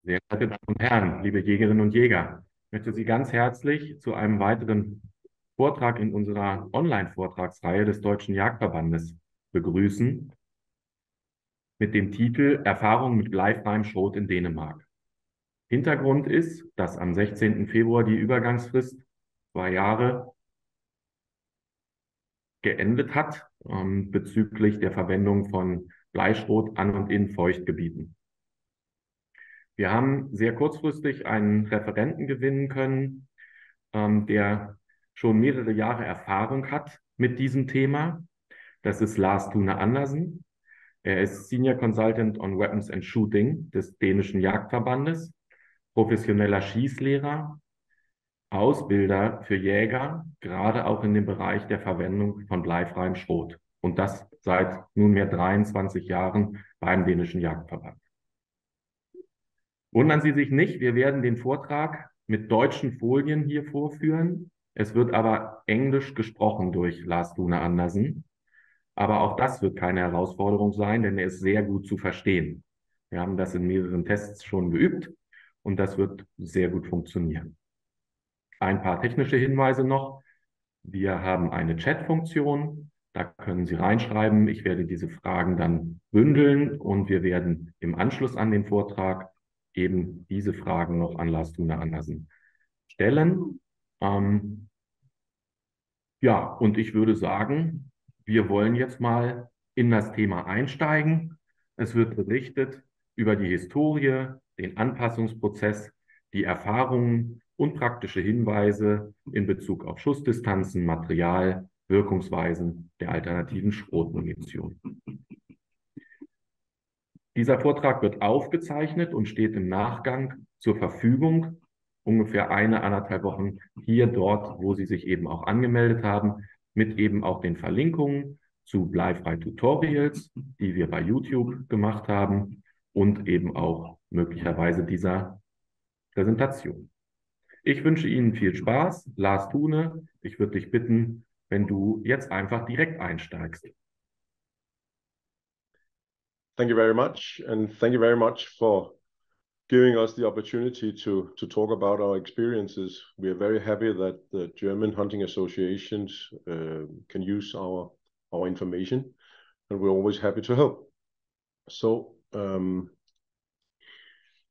Sehr geehrte Damen und Herren, liebe Jägerinnen und Jäger, ich möchte Sie ganz herzlich zu einem weiteren Vortrag in unserer Online-Vortragsreihe des Deutschen Jagdverbandes begrüßen mit dem Titel Erfahrung mit bleifreiem Schrot in Dänemark. Hintergrund ist, dass am 16. Februar die Übergangsfrist 2 Jahre geendet hat bezüglich der Verwendung von Bleischrot an und in Feuchtgebieten. Wir haben sehr kurzfristig einen Referenten gewinnen können, der schon mehrere Jahre Erfahrung hat mit diesem Thema. Das ist Lars Thune Andersen. Er ist Senior Consultant on Weapons and Shooting des Dänischen Jagdverbandes, professioneller Schießlehrer, Ausbilder für Jäger, gerade auch in dem Bereich der Verwendung von bleifreiem Schrot. Und das seit nunmehr 23 Jahren beim Dänischen Jagdverband. Wundern Sie sich nicht, wir werden den Vortrag mit deutschen Folien hier vorführen. Es wird aber Englisch gesprochen durch Lars Thune Andersen. Aber auch das wird keine Herausforderung sein, denn er ist sehr gut zu verstehen. Wir haben das in mehreren Tests schon geübt und das wird sehr gut funktionieren. Ein paar technische Hinweise noch. Wir haben eine Chat-Funktion. Da können Sie reinschreiben. Ich werde diese Fragen dann bündeln und wir werden im Anschluss an den Vortrag eben diese Fragen noch an Lars Thune Andersen stellen. Ja, und ich würde sagen, wir wollen jetzt mal in das Thema einsteigen. Es wird berichtet über die Historie, den Anpassungsprozess, die Erfahrungen und praktische Hinweise in Bezug auf Schussdistanzen, Material, Wirkungsweisen der alternativen Schrotmunition. Dieser Vortrag wird aufgezeichnet und steht im Nachgang zur Verfügung, ungefähr 1,5 Wochen hier, dort, wo Sie sich eben auch angemeldet haben, mit eben auch den Verlinkungen zu Bleifrei-Tutorials, die wir bei YouTube gemacht haben und eben auch möglicherweise dieser Präsentation. Ich wünsche Ihnen viel Spaß. Lars Thune, ich würde dich bitten, wenn du jetzt einfach direkt einsteigst. Thank you very much, and thank you very much for giving us the opportunity to talk about our experiences. We are very happy that the German hunting associations can use our information, and we're always happy to help. So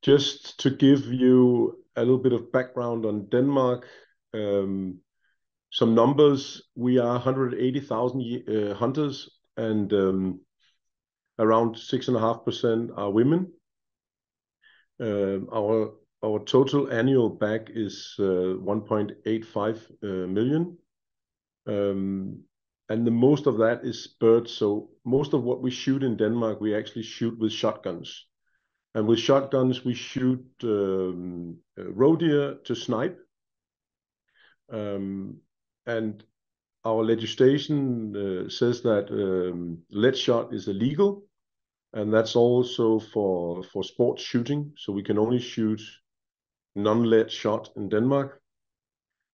just to give you a little bit of background on Denmark, some numbers: we are 180,000 hunters, and around 6.5% are women. Our total annual bag is 1.85 million, and the most of that is birds. So most of what we shoot in Denmark, we actually shoot with shotguns, and with shotguns we shoot roe deer to snipe, and our legislation says that lead shot is illegal. And that's also for sports shooting. So we can only shoot non-lead shot in Denmark.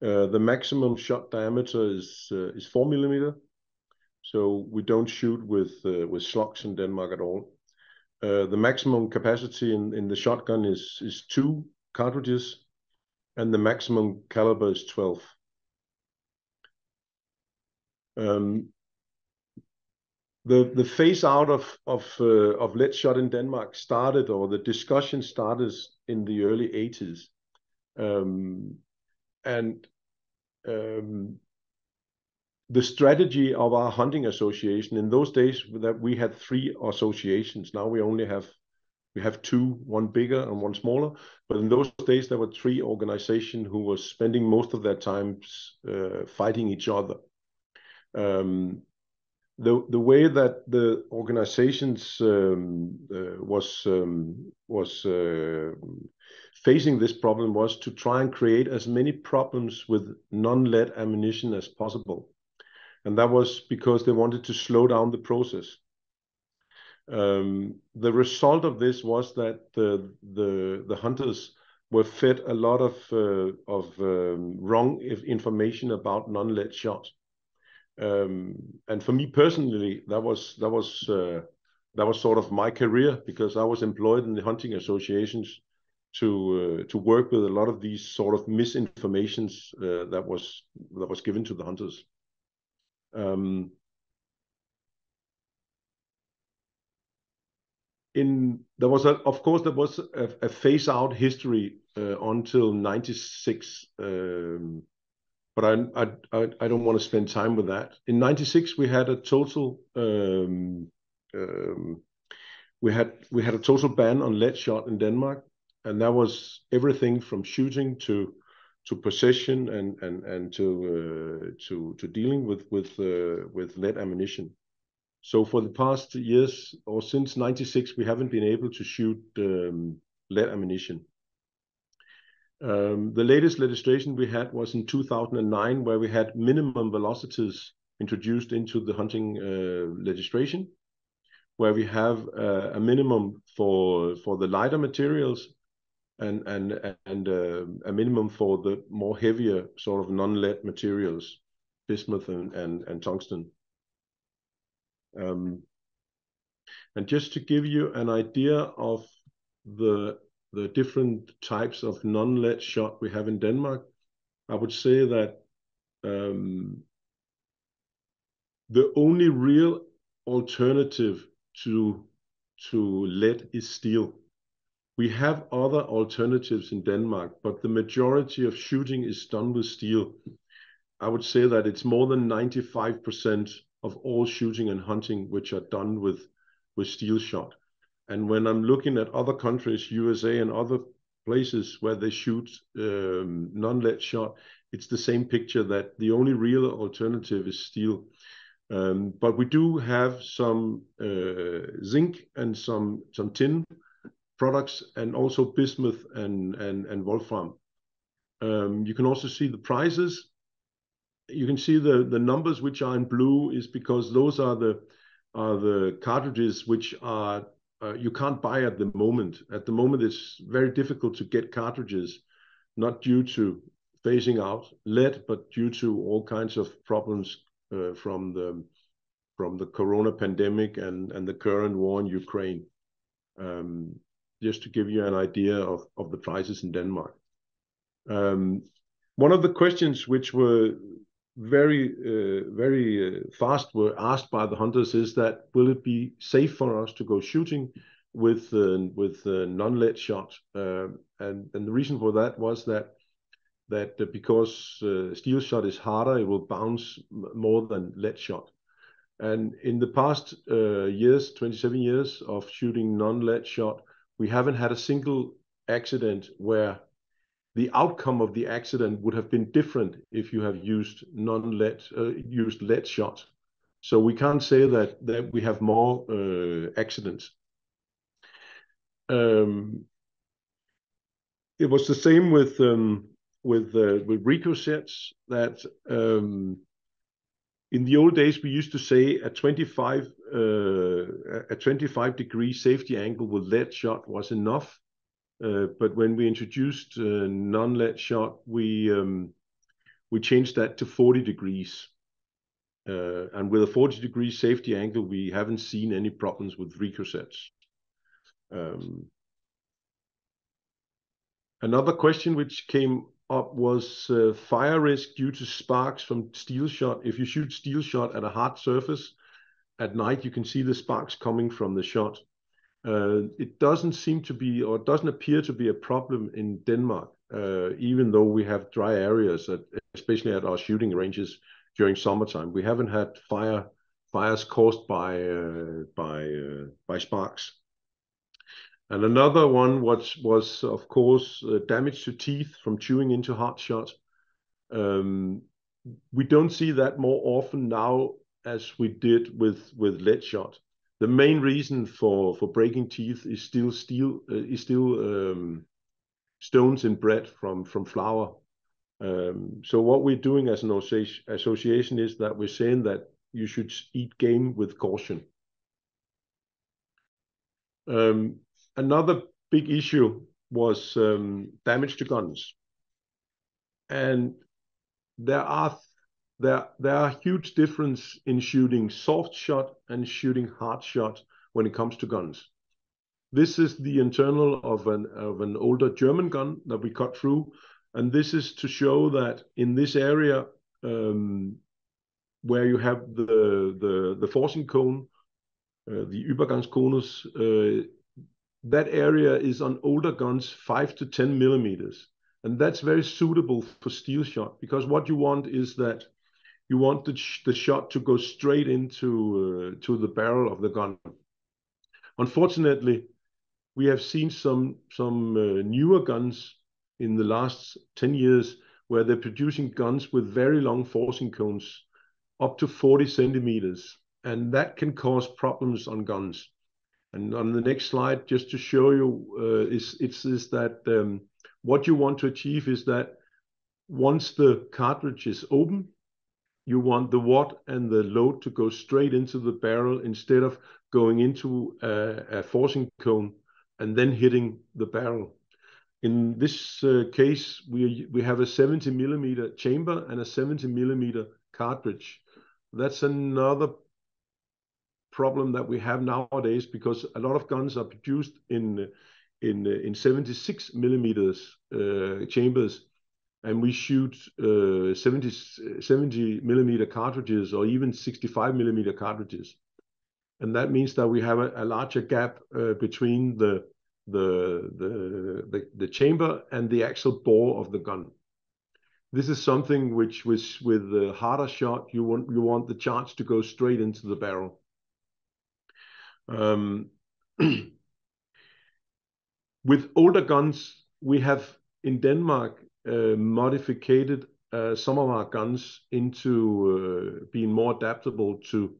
The maximum shot diameter is 4 millimeter. So we don't shoot with slugs in Denmark at all. The maximum capacity in the shotgun is 2 cartridges, and the maximum caliber is 12. The phase out of lead shot in Denmark started, or the discussion started, in the early 80s. The strategy of our hunting association in those days, that we had 3 associations. Now we only have 2, one bigger and one smaller. But in those days there were 3 organizations who were spending most of their time fighting each other. The way that the organizations was facing this problem was to try and create as many problems with non-lead ammunition as possible, and that was because they wanted to slow down the process. The result of this was that the hunters were fed a lot of wrong information about non-lead shots. And for me personally, that was sort of my career, because I was employed in the hunting associations to work with a lot of these sort of misinformations that was given to the hunters. There was a phase out history until 96, but I don't want to spend time with that. In 96 we had a total we had a total ban on lead shot in Denmark, and that was everything from shooting to possession and to dealing with lead ammunition. So for the past years, or since 96, we haven't been able to shoot lead ammunition. The latest legislation we had was in 2009, where we had minimum velocities introduced into the hunting legislation, where we have a minimum for the lighter materials and a minimum for the more heavier sort of non-lead materials, bismuth and tungsten. And just to give you an idea of the different types of non-lead shot we have in Denmark, I would say that the only real alternative to lead is steel. We have other alternatives in Denmark, but the majority of shooting is done with steel. I would say that it's more than 95% of all shooting and hunting which are done with steel shot. And when I'm looking at other countries, USA and other places where they shoot non-lead shot, it's the same picture, that the only real alternative is steel. But we do have some zinc and some tin products, and also bismuth and wolfram. You can also see the prices. You can see the numbers which are in blue is because those are the cartridges which are you can't buy at the moment. At the moment, it's very difficult to get cartridges, not due to phasing out lead, but due to all kinds of problems from the corona pandemic and the current war in Ukraine. Just to give you an idea of the prices in Denmark. One of the questions which were very fast were asked by the hunters is that, will it be safe for us to go shooting with non-lead shot? And the reason for that was that because steel shot is harder, it will bounce more than lead shot. And in the past years, 27 years of shooting non-lead shot, we haven't had a single accident where the outcome of the accident would have been different if you have used non-lead, used lead shot. So we can't say that we have more accidents. It was the same with ricochets, that in the old days we used to say a 25 degree safety angle with lead shot was enough. But when we introduced non-lead shot, we changed that to 40 degrees. And with a 40 degree safety angle, we haven't seen any problems with ricochets. Another question which came up was fire risk due to sparks from steel shot. If you shoot steel shot at a hard surface at night, you can see the sparks coming from the shot. It doesn't seem to be, or doesn't appear to be, a problem in Denmark, even though we have dry areas, especially at our shooting ranges during summertime. We haven't had fires caused by sparks. And another one was of course damage to teeth from chewing into hard shot. We don't see that more often now as we did with lead shot. The main reason for breaking teeth is still stones in bread from flour. So what we're doing as an association is that we're saying that you should eat game with caution. Another big issue was damage to guns, and there are huge difference in shooting soft shot and shooting hard shot when it comes to guns. This is the internal of an older German gun that we cut through, and this is to show that in this area where you have the forcing cone, the Übergangskonus, that area is on older guns 5 to 10 millimeters, and that's very suitable for steel shot, because what you want is that you want the shot to go straight into to the barrel of the gun. Unfortunately, we have seen some newer guns in the last 10 years where they're producing guns with very long forcing cones, up to 40 centimeters, and that can cause problems on guns. And on the next slide, just to show you, is that what you want to achieve is that once the cartridge is open, you want the wad and the load to go straight into the barrel instead of going into a forcing cone and then hitting the barrel. In this case, we have a 70 millimeter chamber and a 70 millimeter cartridge. That's another problem that we have nowadays, because a lot of guns are produced in 76 millimeters chambers, and we shoot 70 millimeter cartridges or even 65 millimeter cartridges. And that means that we have a larger gap between the chamber and the actual bore of the gun. This is something which with the harder shot, you want the charge to go straight into the barrel. With older guns, we have in Denmark modified some of our guns into being more adaptable to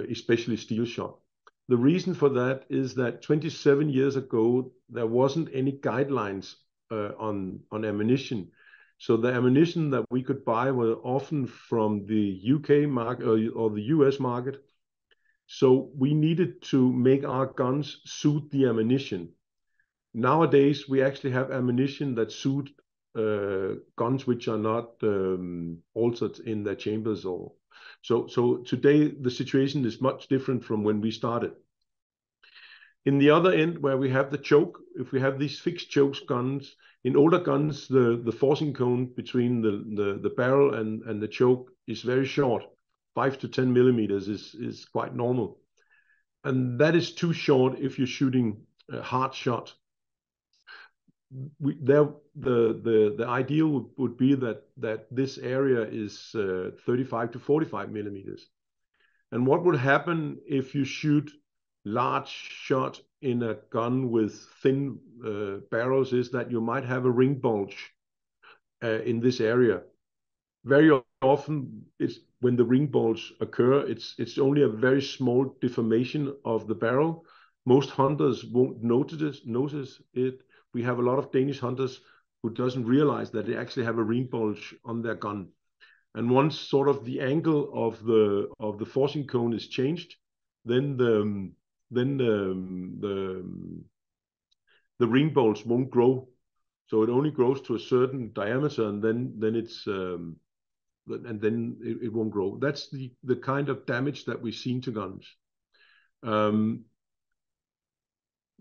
especially steel shot. The reason for that is that 27 years ago, there wasn't any guidelines on ammunition. So the ammunition that we could buy were often from the UK market or the US market. So we needed to make our guns suit the ammunition. Nowadays, we actually have ammunition that suit guns which are not altered in their chambers. So today, the situation is much different from when we started. In the other end, where we have the choke, if we have these fixed choke guns, in older guns, the forcing cone between the barrel and the choke is very short. 5 to 10 millimeters is quite normal. And that is too short if you're shooting a hard shot. The ideal would be that this area is 35 to 45 millimeters. And what would happen if you shoot large shot in a gun with thin barrels is that you might have a ring bulge in this area. Very often, when the ring bulge occur, it's only a very small deformation of the barrel. Most hunters won't notice it. We have a lot of Danish hunters who doesn't realize that they actually have a ring bulge on their gun. And once sort of the angle of the forcing cone is changed, then the ring bulge won't grow. So it only grows to a certain diameter, and then it won't grow. That's the kind of damage that we've seen to guns.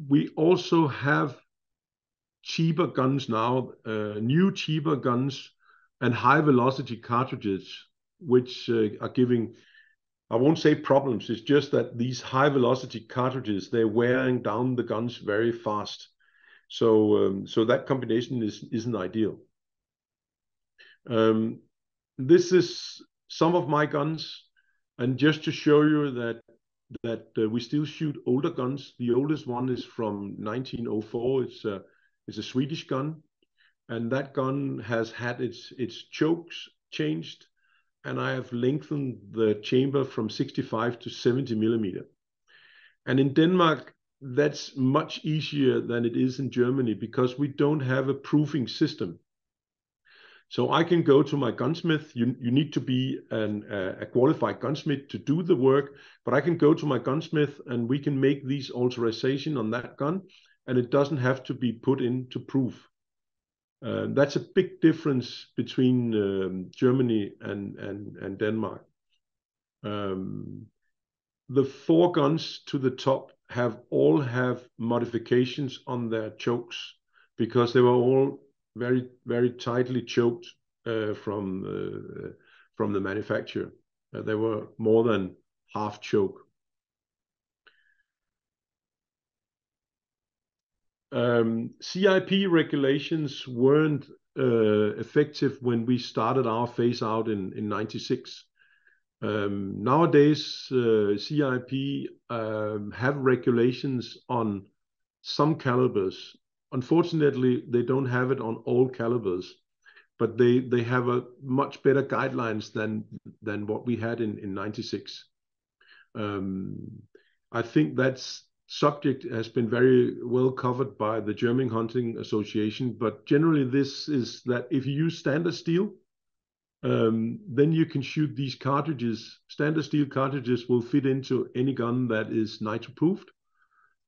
We also have cheaper guns now, new cheaper guns and high velocity cartridges, which are giving, I won't say problems, it's just that these high velocity cartridges, they're wearing down the guns very fast. So that combination isn't ideal. This is some of my guns, and just to show you that we still shoot older guns. The oldest one is from 1904. It's a Swedish gun, and that gun has had its chokes changed, and I have lengthened the chamber from 65 to 70 millimeter. And in Denmark, that's much easier than it is in Germany, because we don't have a proofing system. So I can go to my gunsmith. You need to be a qualified gunsmith to do the work, but I can go to my gunsmith and we can make these alterations on that gun, and it doesn't have to be put into proof. That's a big difference between Germany and Denmark. The 4 guns to the top all have modifications on their chokes because they were all very, very tightly choked from the manufacturer. They were more than half choke. CIP regulations weren't effective when we started our phase out in 96. Nowadays, CIP have regulations on some calibers. Unfortunately, they don't have it on all calibers, but they have a much better guidelines than what we had in 96. I think that's subject has been very well covered by the German Hunting Association, but generally this is that if you use standard steel, then you can shoot these cartridges. Standard steel cartridges will fit into any gun that is nitro-proofed.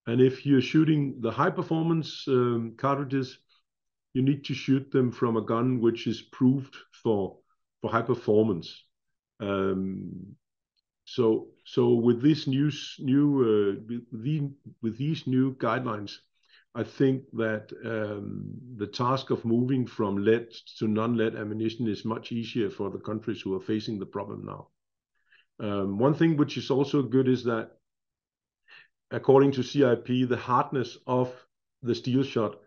And if you're shooting the high performance cartridges, you need to shoot them from a gun which is proved for high performance. So with this with these new guidelines, I think that the task of moving from lead to non-lead ammunition is much easier for the countries who are facing the problem now. One thing which is also good is that, according to CIP, the hardness of the steel shot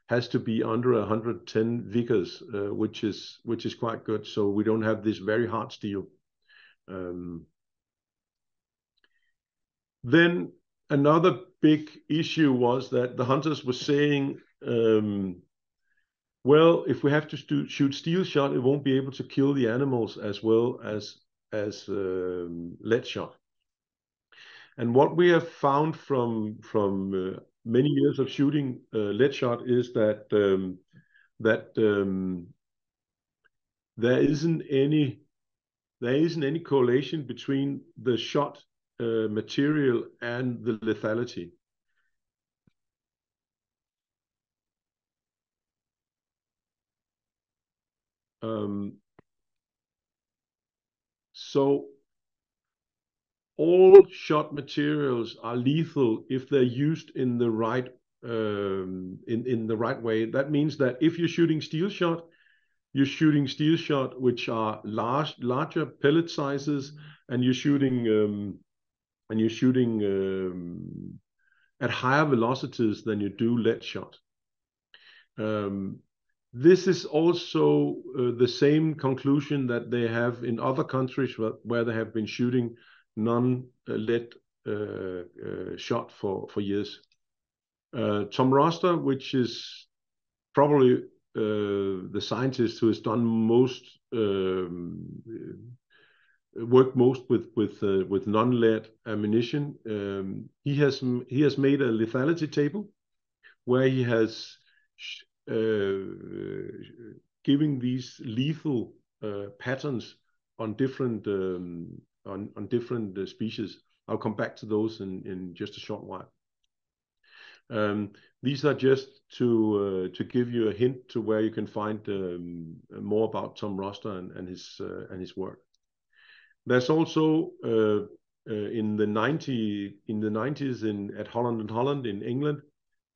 has to be under 110 Vickers, which is quite good. So we don't have this very hard steel. Then another big issue was that the hunters were saying, well, if we have to shoot steel shot, it won't be able to kill the animals as well as lead shot. And what we have found from many years of shooting lead shot is that there isn't any correlation between the shot material and the lethality. So all shot materials are lethal if they're used in the right in the right way. That means that if you're shooting steel shot, you're shooting steel shot which are larger pellet sizes, and you're shooting at higher velocities than you do lead shot. This is also the same conclusion that they have in other countries where they have been shooting non-lead shot for years. Tom Roster, which is probably the scientist who has done worked most with non-lead ammunition, he has made a lethality table where he has giving these lethal patterns on different species. I'll come back to those in just a short while. These are just to give you a hint to where you can find more about Tom Roster and his work. There's also in the 90s at Holland and Holland in England,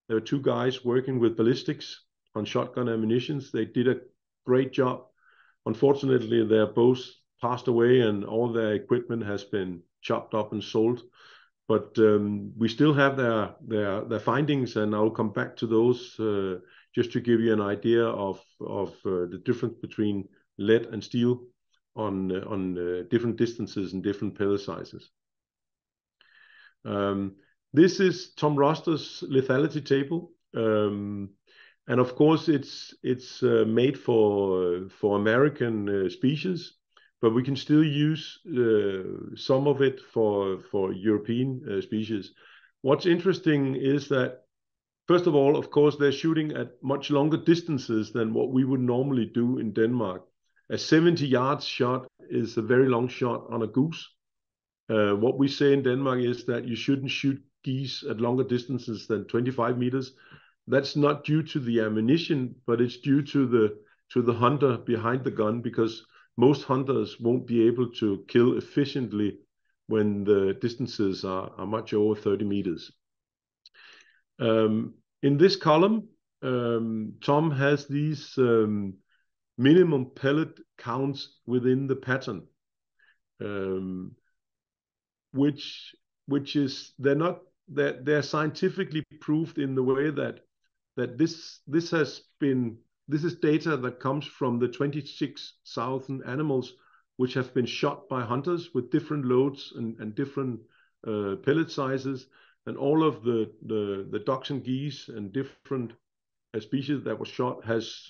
there were two guys working with ballistics on shotgun ammunitions. They did a great job. Unfortunately, they're both passed away and all their equipment has been chopped up and sold. But we still have their findings, and I'll come back to those just to give you an idea of the difference between lead and steel on different distances and different pellet sizes. This is Tom Roster's lethality table, and of course it's made for American species, but we can still use some of it for European species. What's interesting is that, first of all, of course, they're shooting at much longer distances than what we would normally do in Denmark. A 70 yards shot is a very long shot on a goose. What we say in Denmark is that you shouldn't shoot geese at longer distances than 25 meters. That's not due to the ammunition, but it's due to the hunter behind the gun, because most hunters won't be able to kill efficiently when the distances are much over 30 meters. In this column, Tom has these minimum pellet counts within the pattern, which is they're scientifically proved in the way that this is data that comes from the 26,000 animals which have been shot by hunters with different loads and different pellet sizes, and all of the ducks and geese and different species that was shot has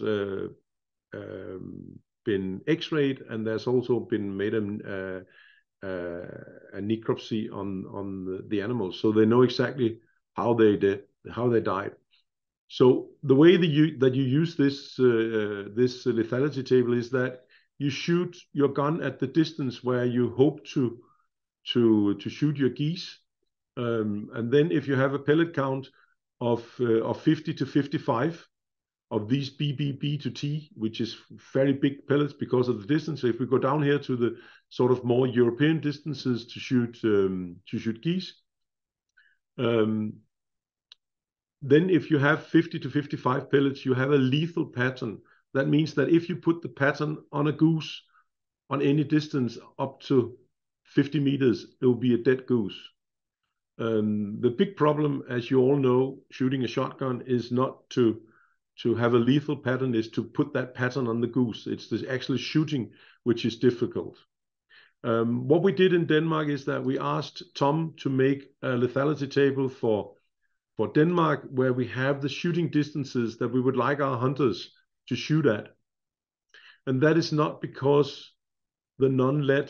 been x-rayed, and there's also been made a necropsy on the animals, so they know exactly how they died. So the way that you use this lethality table is that you shoot your gun at the distance where you hope to shoot your geese, and then if you have a pellet count of 50 to 55 of these BBB to T, which is very big pellets because of the distance. So if we go down here to the sort of more European distances to shoot geese, then if you have 50 to 55 pellets, you have a lethal pattern. That means that if you put the pattern on a goose on any distance up to 50 meters, it will be a dead goose. The big problem, as you all know, shooting a shotgun is not to have a lethal pattern, is to put that pattern on the goose. It's the actual shooting which is difficult. What we did in Denmark is that we asked Tom to make a lethality table for Denmark, where we have the shooting distances that we would like our hunters to shoot at. And that is not because the non-lead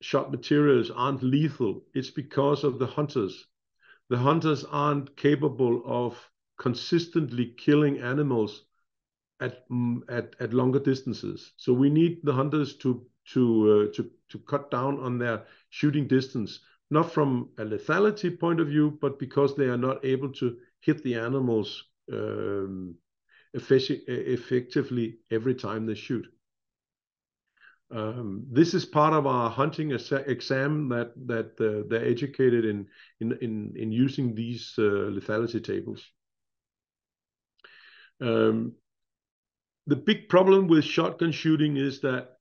shot materials aren't lethal. It's because of the hunters. The hunters aren't capable of consistently killing animals at longer distances. So we need the hunters to cut down on their shooting distance, not from a lethality point of view, but because they are not able to hit the animals effectively every time they shoot. This is part of our hunting exam that they're educated in using these lethality tables. The big problem with shotgun shooting is that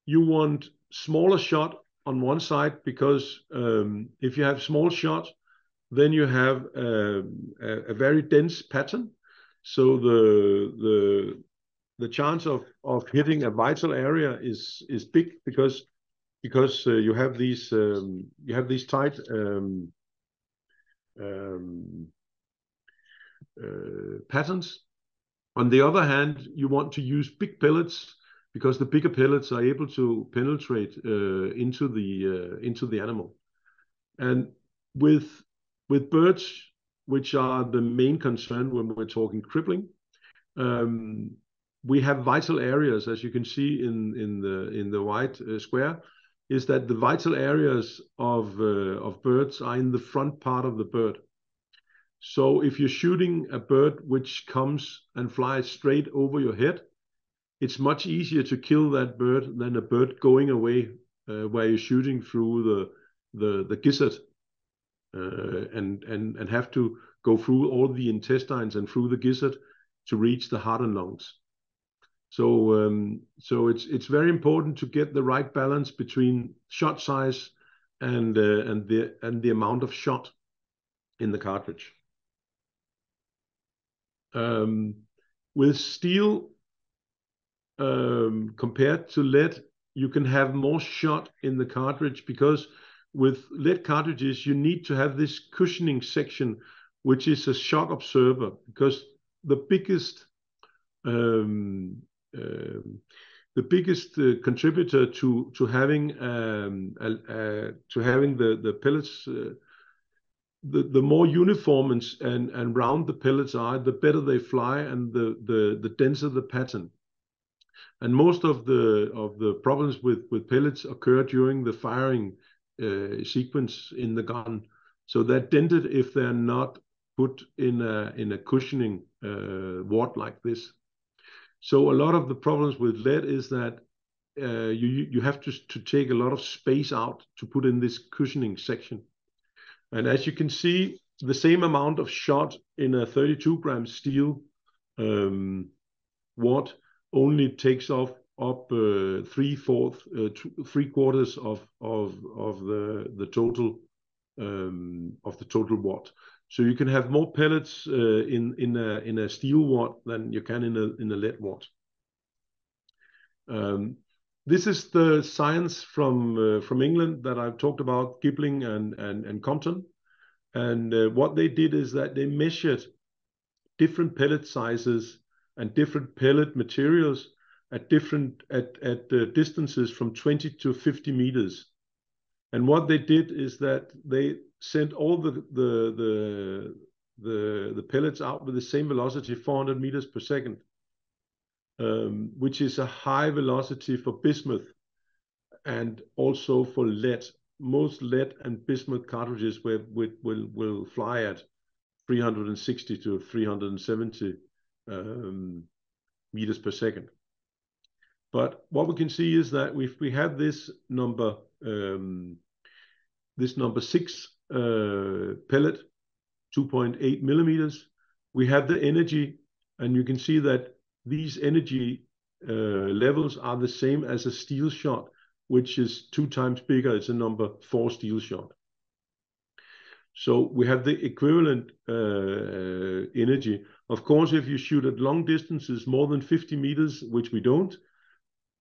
you want smaller shot on one side, because if you have small shot, then you have a very dense pattern. So the chance of hitting a vital area is big because you have these tight patterns. On the other hand, you want to use big pellets because the bigger pellets are able to penetrate into the animal. And with birds, which are the main concern when we're talking crippling, we have vital areas, as you can see in the white square, is that the vital areas of birds are in the front part of the bird. So if you're shooting a bird which comes and flies straight over your head, it's much easier to kill that bird than a bird going away where you're shooting through the gizzard and have to go through all the intestines and through the gizzard to reach the heart and lungs. So it's very important to get the right balance between shot size and the amount of shot in the cartridge. With steel compared to lead, you can have more shot in the cartridge, because with lead cartridges you need to have this cushioning section, which is a shock absorber, because the biggest contributor to having the pellets, the more uniform and round the pellets are, the better they fly and the denser the pattern. And most of the problems with pellets occur during the firing sequence in the gun. So they're dented if they're not put in a cushioning wart like this. So a lot of the problems with lead is that you have to take a lot of space out to put in this cushioning section. And as you can see, the same amount of shot in a 32-gram steel wad only takes up 3/4 of the total wad. So you can have more pellets in a steel wad than you can in a lead wad. This is the science from England that I've talked about, Gibling and Compton. And what they did is that they measured different pellet sizes and different pellet materials at distances from 20 to 50 meters. And what they did is that they sent all the pellets out with the same velocity, 400 meters per second, which is a high velocity for bismuth and also for lead. Most lead and bismuth cartridges will fly at 360 to 370 meters per second. But what we can see is that if we have this number 6 pellet, 2.8 millimeters, we have the energy, and you can see that these energy levels are the same as a steel shot, which is 2 times bigger. It's a number 4 steel shot. So we have the equivalent energy. Of course, if you shoot at long distances, more than 50 meters, which we don't,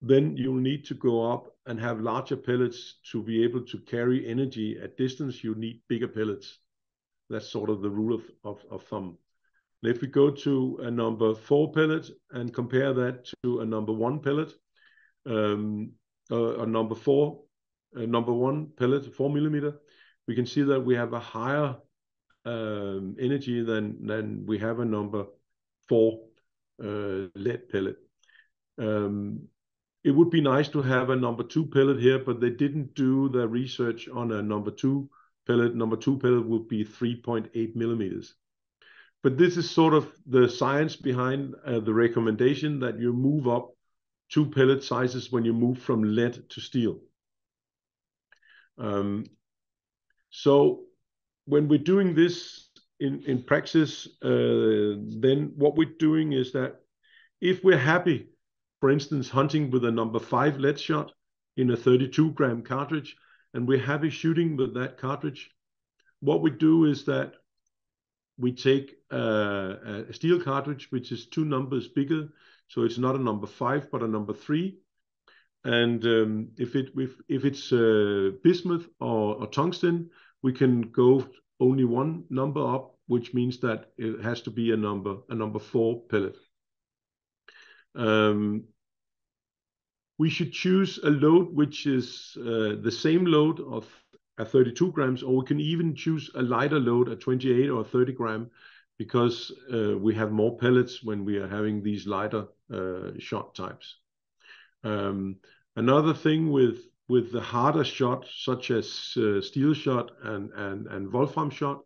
then you'll need to go up and have larger pellets to be able to carry energy at distance. You need bigger pellets. That's sort of the rule of thumb. And if we go to a number 4 pellet and compare that to a number 1 pellet, a number 1 pellet, 4 millimeter, we can see that we have a higher energy than we have a number 4 lead pellet. It would be nice to have a number 2 pellet here, but they didn't do the research on a number 2 pellet. Number 2 pellet would be 3.8 millimeters. But this is sort of the science behind the recommendation that you move up 2 pellet sizes when you move from lead to steel. So when we're doing this in Praxis, then what we're doing is that if we're happy, for instance, hunting with a number 5 lead shot in a 32-gram cartridge, and we're happy shooting with that cartridge, what we do is that we take a steel cartridge, which is 2 numbers bigger, so it's not a number 5, but a number 3. And if it's bismuth or tungsten, we can go only 1 number up, which means that it has to be a number 4 pellet. We should choose a load which is the same load of 32 grams, or we can even choose a lighter load at 28 or 30 gram, because we have more pellets when we are having these lighter shot types. Another thing with the harder shot, such as steel shot and Wolfram shot,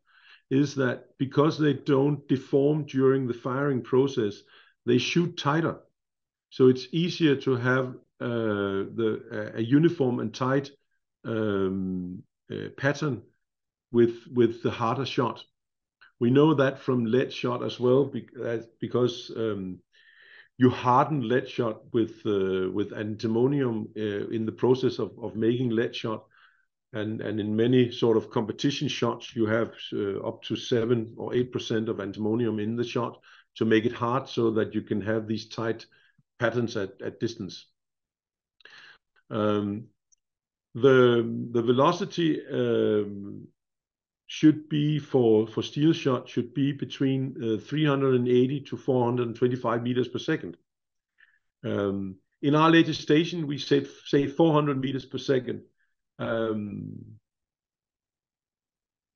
is that because they don't deform during the firing process, they shoot tighter. So it's easier to have a uniform and tight pattern with the harder shot. We know that from lead shot as well, because you harden lead shot with antimonium in the process of making lead shot, and in many sort of competition shots you have up to 7 or 8% of antimonium in the shot to make it hard, so that you can have these tight patterns at distance. The velocity should be for steel shot should be between 380 to 425 meters per second. In our legislation, we say 400 meters per second.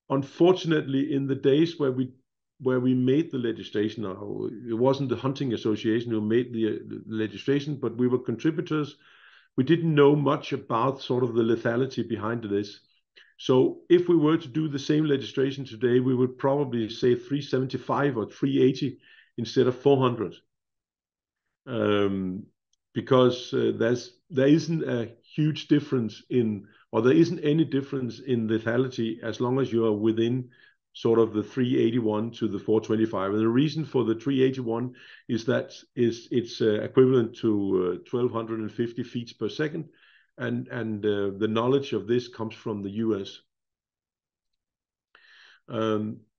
Unfortunately, in the days where we made the legislation, it wasn't the Hunting Association who made the legislation, but we were contributors. We didn't know much about sort of the lethality behind this. So if we were to do the same legislation today, we would probably say 375 or 380 instead of 400. Because there isn't a huge difference in or there isn't any difference in lethality as long as you are within sort of the 381 to the 425. And the reason for the 381 is that it's equivalent to 1,250 feet per second. And the knowledge of this comes from the US.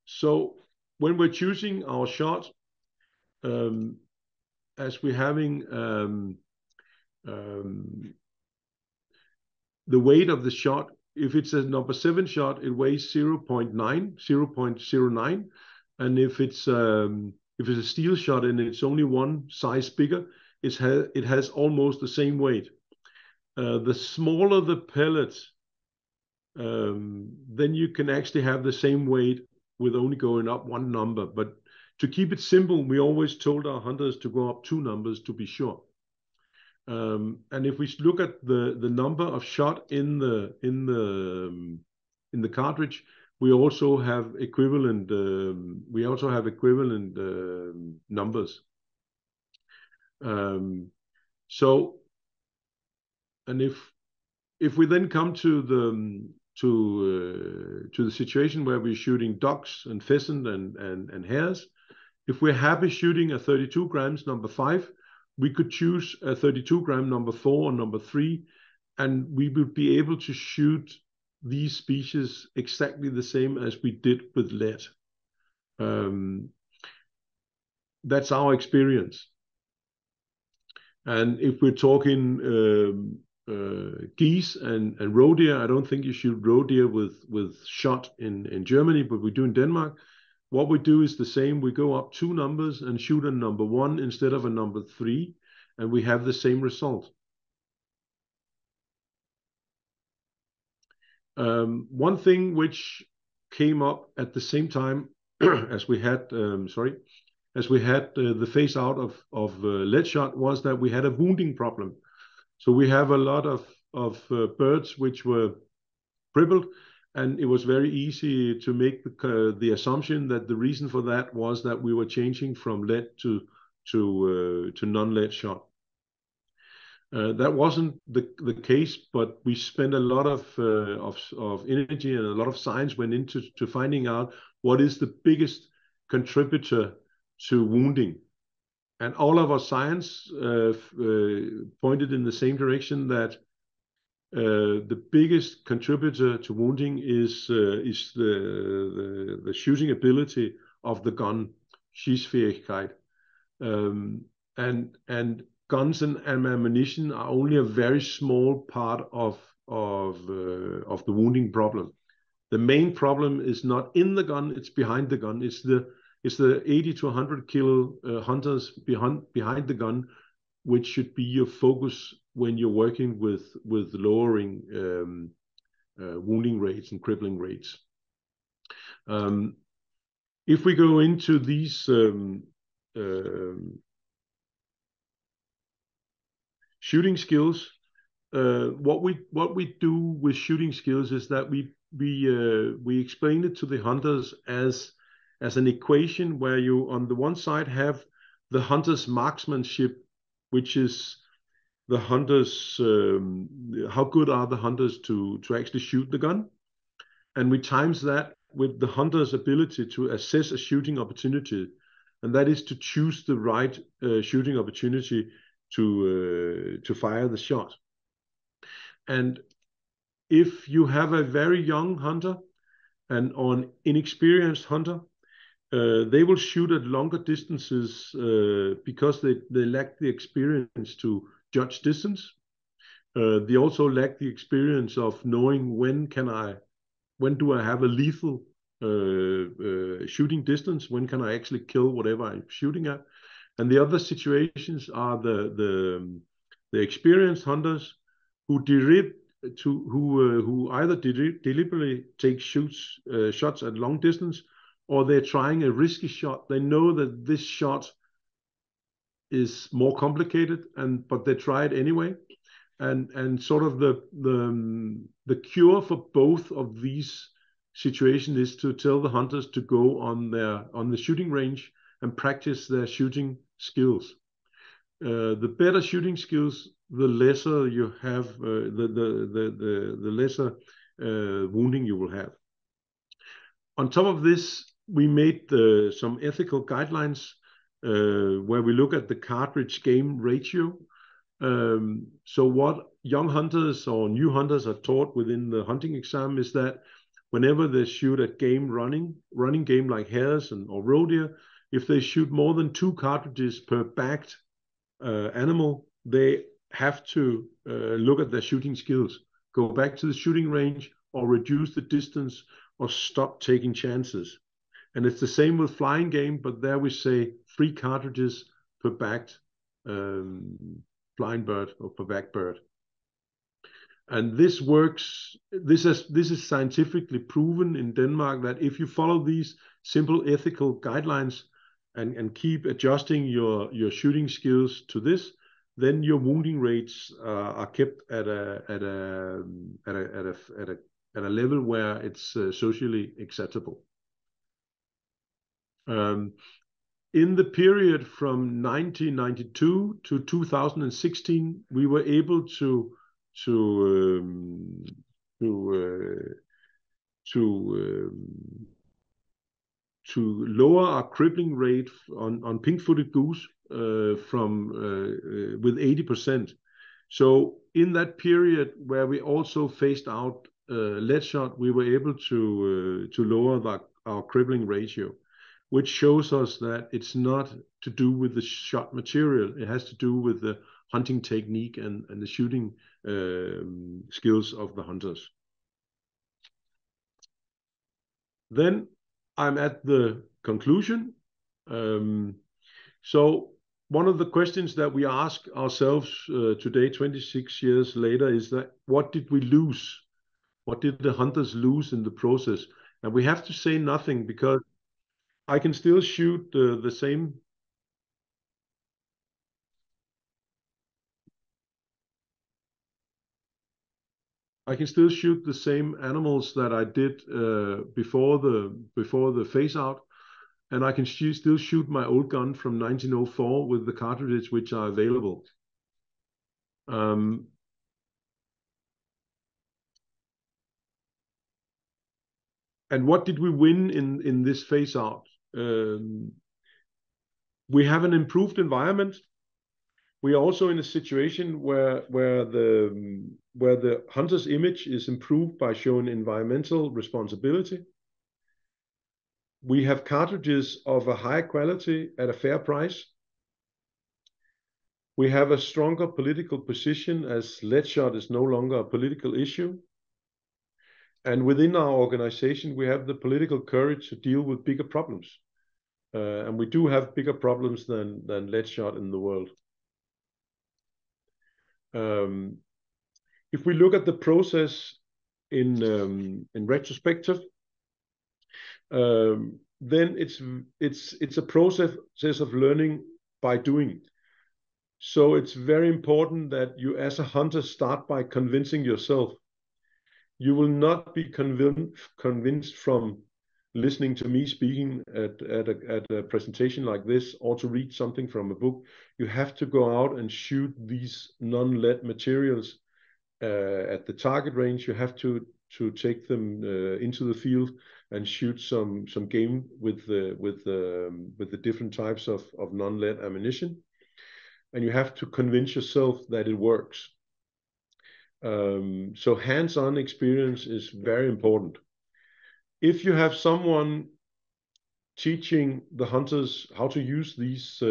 So when we're choosing our shot, as we're having the weight of the shot, if it's a number 7 shot, it weighs 0.09. And if it's a steel shot and it's only one size bigger, it has almost the same weight. The smaller the pellet, then you can actually have the same weight with only going up one number. But to keep it simple, we always told our hunters to go up 2 numbers to be sure. And if we look at the number of shot in the cartridge, we also have equivalent numbers. So, and if we then come to the situation where we're shooting ducks and pheasant and hares, if we're happy shooting a 32 grams number 5, we could choose a 32 gram number 4 or number 3, and we would be able to shoot these species exactly the same as we did with lead. That's our experience. And if we're talking geese and roe deer, I don't think you shoot roe deer with shot in Germany, but we do in Denmark. What we do is the same. We go up 2 numbers and shoot a number 1 instead of a number 3, and we have the same result. One thing which came up at the same time as we had, the phase out of lead shot was that we had a wounding problem. So we have a lot of birds which were crippled, and it was very easy to make the assumption that the reason for that was that we were changing from lead to non-lead shot. That wasn't the case, but we spent a lot of energy and a lot of science went into finding out what is the biggest contributor to wounding. And all of our science pointed in the same direction, that the biggest contributor to wounding is the shooting ability of the gun, Schießfähigkeit. And guns and ammunition are only a very small part of the wounding problem. The main problem is not in the gun; it's behind the gun. It's the 80 to 100 kilo hunters behind the gun, which should be your focus when you're working with lowering wounding rates and crippling rates. If we go into these shooting skills, what we do with shooting skills is that we explain it to the hunters as an equation where you on the one side have the hunter's marksmanship, which is the hunters, how good are the hunters to actually shoot the gun, and we times that with the hunter's ability to assess a shooting opportunity, and that is to choose the right shooting opportunity to fire the shot. And if you have a very young hunter and an inexperienced hunter, they will shoot at longer distances because they lack the experience to judge distance. They also lack the experience of knowing when do I have a lethal shooting distance, when can I actually kill whatever I'm shooting at. And the other situations are the experienced hunters who either deliberately take shots at long distance, or they're trying a risky shot. They know that this shot is more complicated, but they try it anyway. And sort of the cure for both of these situations is to tell the hunters to go on the shooting range and practice their shooting skills. The better shooting skills the lesser you have, the lesser wounding you will have. On top of this, we made some ethical guidelines where we look at the cartridge game ratio. So what young hunters or new hunters are taught within the hunting exam is that whenever they shoot at game running game like hares or roe deer, if they shoot more than 2 cartridges per bagged animal, they have to look at their shooting skills, go back to the shooting range or reduce the distance or stop taking chances. And it's the same with flying game, but there we say 3 cartridges per bagged flying bird or per bagged bird. And this works, this is scientifically proven in Denmark that if you follow these simple ethical guidelines and keep adjusting your shooting skills to this, then your wounding rates are kept at a level where it's socially acceptable. In the period from 1992 to 2016, we were able to lower our crippling rate on pink-footed goose with 80%. So in that period where we also phased out lead shot, we were able to lower our crippling ratio, which shows us that it's not to do with the shot material. It has to do with the hunting technique and the shooting skills of the hunters. Then I'm at the conclusion. So one of the questions that we ask ourselves today, 26 years later, is that what did we lose? What did the hunters lose in the process? And we have to say nothing, because I can still shoot the same. I can still shoot the same animals that I did before the phase out, and I can still shoot my old gun from 1904 with the cartridges which are available. And what did we win in this phase out? We have an improved environment. We are also in a situation where the hunter's image is improved by showing environmental responsibility. We have cartridges of a high quality at a fair price. We have a stronger political position, as lead shot is no longer a political issue. And within our organization, we have the political courage to deal with bigger problems. And we do have bigger problems than lead shot in the world. If we look at the process in retrospective, then it's a process of learning by doing. So it's very important that you, as a hunter, start by convincing yourself. You will not be convinced from listening to me speaking at a presentation like this, or to read something from a book. You have to go out and shoot these non-lead materials at the target range. You have to take them into the field and shoot some game with the different types of non-lead ammunition. And you have to convince yourself that it works. So hands-on experience is very important. If you have someone teaching the hunters how to use these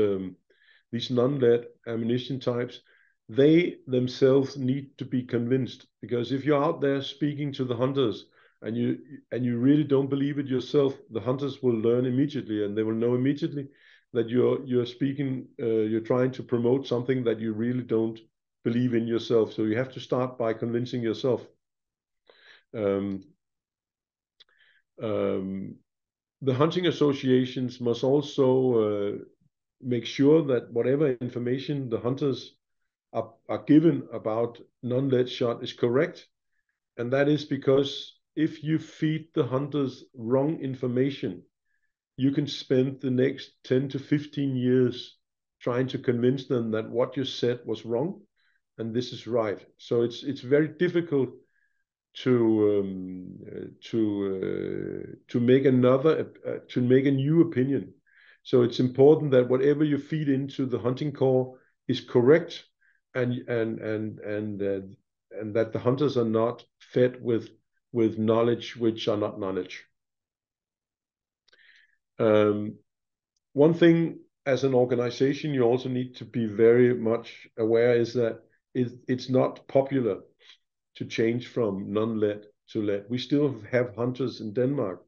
non-lead ammunition types, they themselves need to be convinced. Because if you're out there speaking to the hunters and you really don't believe it yourself, the hunters will learn immediately, and they will know immediately that you're speaking, you're trying to promote something that you really don't believe in yourself. So you have to start by convincing yourself. The hunting associations must also make sure that whatever information the hunters are given about non-lead shot is correct. And that is because if you feed the hunters wrong information, you can spend the next 10 to 15 years trying to convince them that what you said was wrong. and this is right. So it's very difficult to make a new opinion. So it's important that whatever you feed into the hunting corps is correct, and that the hunters are not fed with knowledge which are not knowledge. One thing as an organization you also need to be very much aware is that it's not popular to change from non-lead to lead. We still have hunters in Denmark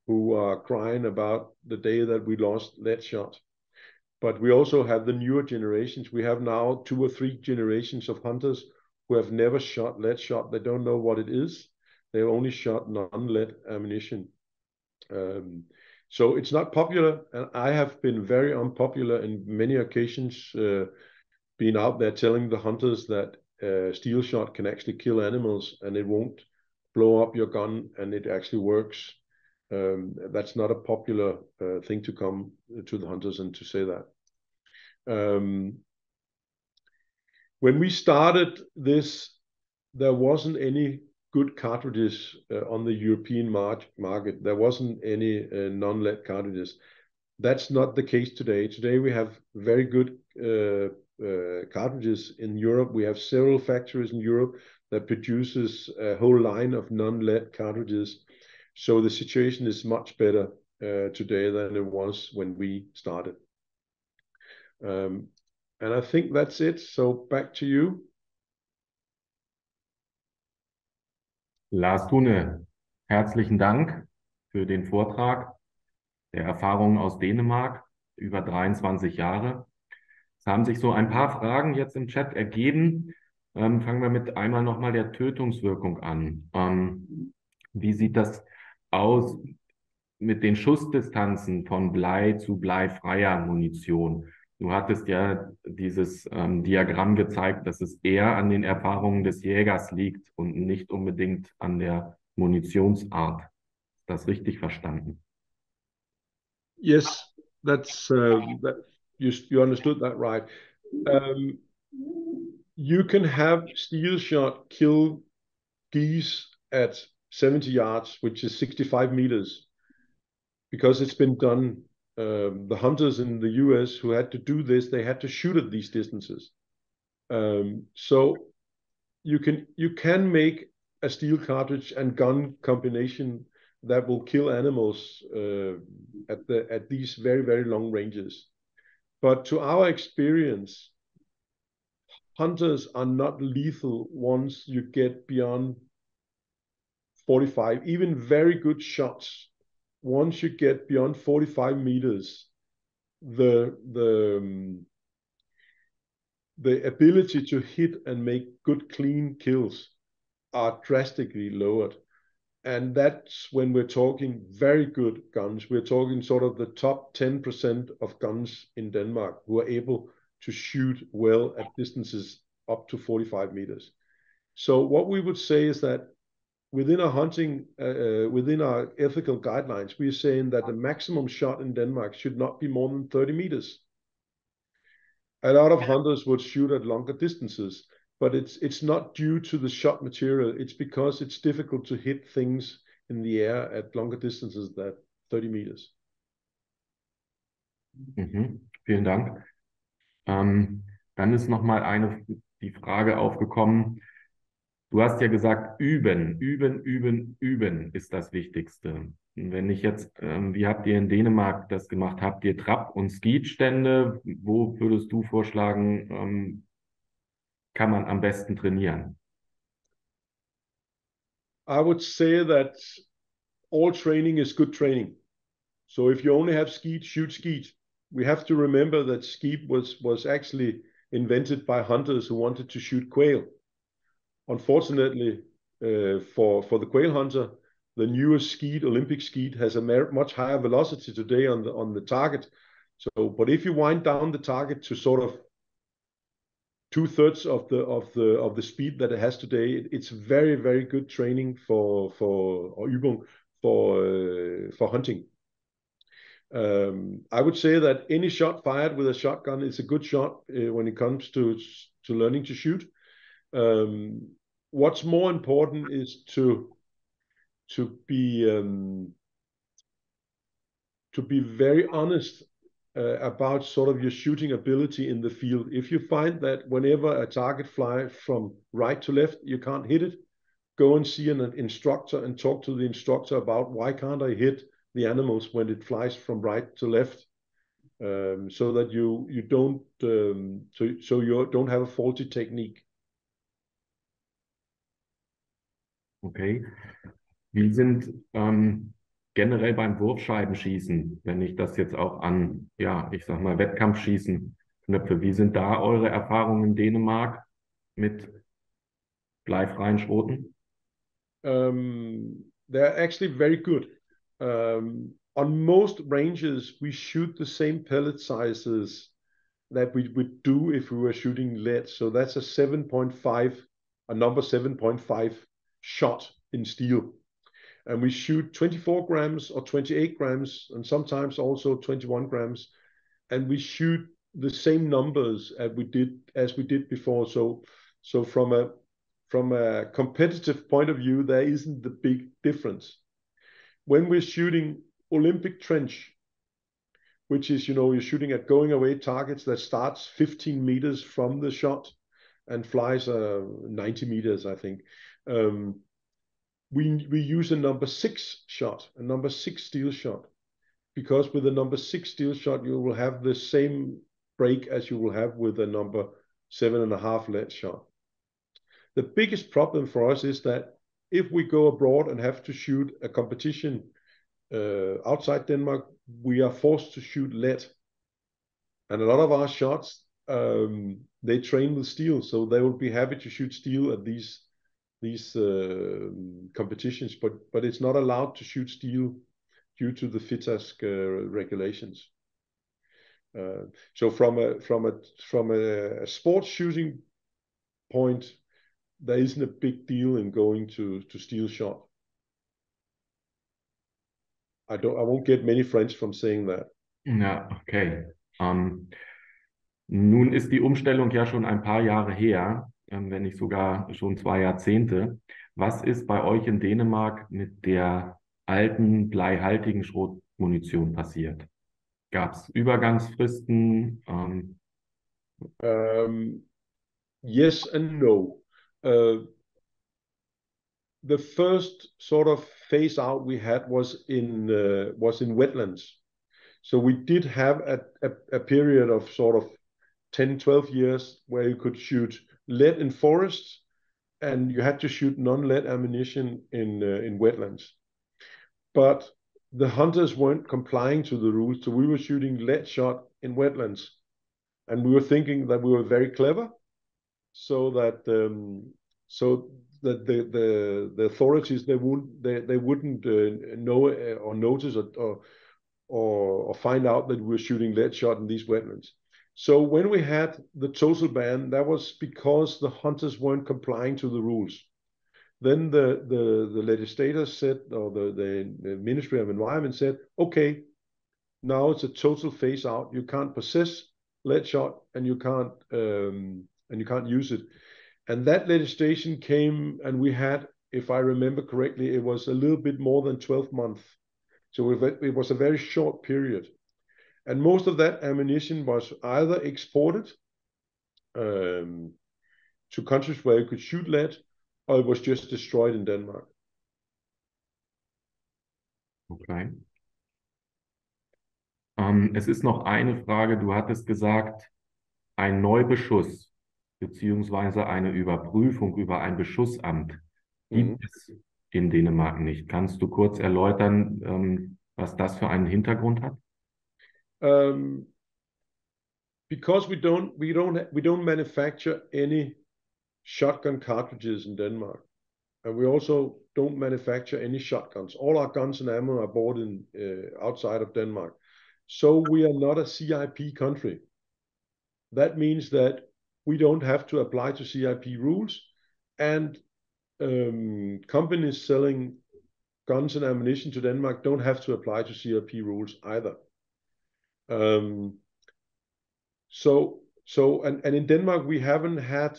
who are crying about the day that we lost lead shot. But we also have the newer generations. We have now 2 or 3 generations of hunters who have never shot lead shot. They don't know what it is. They've only shot non-lead ammunition. So it's not popular, and I have been very unpopular in many occasions, being out there telling the hunters that steel shot can actually kill animals and it won't blow up your gun, and it actually works. That's not a popular thing to come to the hunters and to say that. When we started this, there wasn't any good cartridges on the European market. There wasn't any non-lead cartridges. That's not the case today. Today we have very good cartridges in Europe. We have several factories in Europe that produces a whole line of non-lead cartridges. So the situation is much better today than it was when we started. And I think that's it. So back to you. Lars Thune, herzlichen Dank für den Vortrag der Erfahrungen aus Dänemark über 23 Jahre. Es haben sich so ein paar Fragen jetzt im Chat ergeben. Fangen wir mit einmal nochmal der Tötungswirkung an. Wie sieht das aus mit den Schussdistanzen von Blei zu bleifreier Munition? Du hattest ja dieses Diagramm gezeigt, dass es eher an den Erfahrungen des Jägers liegt und nicht unbedingt an der Munitionsart. Ist das richtig verstanden? Yes, that's you understood that right. You can have steel shot kill geese at 70 yards, which is 65 meters, because it's been done. The hunters in the US who had to do this, they had to shoot at these distances. So you can make a steel cartridge and gun combination that will kill animals at these very, very long ranges. But to our experience, hunters are not lethal once you get beyond 45, even very good shots. Once you get beyond 45 meters, the ability to hit and make good, clean kills are drastically lowered. And that's when we're talking very good guns. We're talking sort of the top 10% of guns in Denmark who are able to shoot well at distances up to 45 meters. So what we would say is that within our hunting, within our ethical guidelines, we are saying that the maximum shot in Denmark should not be more than 30 meters. A lot of hunters would shoot at longer distances, but it's not due to the shot material. It's because it's difficult to hit things in the air at longer distances than 30 meters. Vielen Dank. Dann ist nochmal die Frage aufgekommen. Du hast ja gesagt, üben ist das Wichtigste. Wenn ich jetzt, wie habt ihr in Dänemark das gemacht? Habt ihr Trab- und Skeet-Stände? Wo würdest du vorschlagen, kann man am besten trainieren? I would say that all training is good training. So if you only have skeet, shoot skeet. We have to remember that skeet was actually invented by hunters who wanted to shoot quail. Unfortunately, for the quail hunter, the newest skeet, Olympic skeet, has a much higher velocity today on the target. So, but if you wind down the target to sort of 2/3 of the speed that it has today, it's very, very good training for Übung for hunting. I would say that any shot fired with a shotgun is a good shot when it comes to learning to shoot. What's more important is to be very honest about sort of your shooting ability in the field. If you find that whenever a target flies from right to left, you can't hit it, go and see an instructor and talk to the instructor about why can't I hit the animals when it flies from right to left, so that you don't you don't have a faulty technique. Okay. Wie sind generell beim Wurfscheibenschießen, wenn ich das jetzt auch an, ja, ich sag mal, Wettkampfschießen knüpfe, wie sind da eure Erfahrungen in Dänemark mit bleifreien Schroten? They're actually very good. On most ranges, we shoot the same pellet sizes that we would do if we were shooting lead. So that's a 7.5, a number 7.5 shot in steel. And we shoot 24 grams or 28 grams, and sometimes also 21 grams. And we shoot the same numbers as we did before. So from a competitive point of view, there isn't the big difference. When we're shooting Olympic trench, which is, you're shooting at going away targets that starts 15 meters from the shot and flies 90 meters, I think. We use a number 6 shot, a number 6 steel shot, because with a number 6 steel shot, you will have the same break as you will have with a number 7.5 lead shot. The biggest problem for us is that if we go abroad and have to shoot a competition outside Denmark, we are forced to shoot lead. And a lot of our shots, they train with steel, so they will be happy to shoot steel at these competitions, but it's not allowed to shoot steel due to the FITASC regulations. So from a sports shooting point, there isn't a big deal in going to steel shot. I won't get many friends from saying that. Ja, okay. Nun ist die Umstellung ja schon ein paar Jahre her, wenn nicht sogar schon 2 Jahrzehnte. Was ist bei euch in Dänemark mit der alten bleihaltigen Schrotmunition passiert? Gab es Übergangsfristen? Yes and no. The first sort of phase out we had was in wetlands. So we did have a period of sort of 10, 12 years where you could shoot lead in forests, and you had to shoot non-lead ammunition in wetlands. But the hunters weren't complying to the rules, so we were shooting lead shot in wetlands, and we were thinking that we were very clever, so that the authorities they wouldn't know or notice or find out that we were shooting lead shot in these wetlands. So when we had the total ban, that was because the hunters weren't complying to the rules. Then the legislators said, or the Ministry of Environment said, okay, now it's a total phase out. You can't possess lead shot, and you can't use it. And that legislation came, and we had, if I remember correctly, it was a little bit more than 12 months. So it was a very short period. And most of that ammunition was either exported to countries where you could shoot lead, or it was just destroyed in Denmark. Okay. Es ist noch eine Frage. Du hattest gesagt, ein Neubeschuss beziehungsweise eine Überprüfung über ein Beschussamt gibt es in Dänemark nicht. Kannst du kurz erläutern, was das für einen Hintergrund hat? Because we don't manufacture any shotgun cartridges in Denmark, and we also don't manufacture any shotguns. All our guns and ammo are bought in outside of Denmark. So we are not a CIP country. That means that we don't have to apply to CIP rules, and companies selling guns and ammunition to Denmark don't have to apply to CIP rules either. So in Denmark we haven't had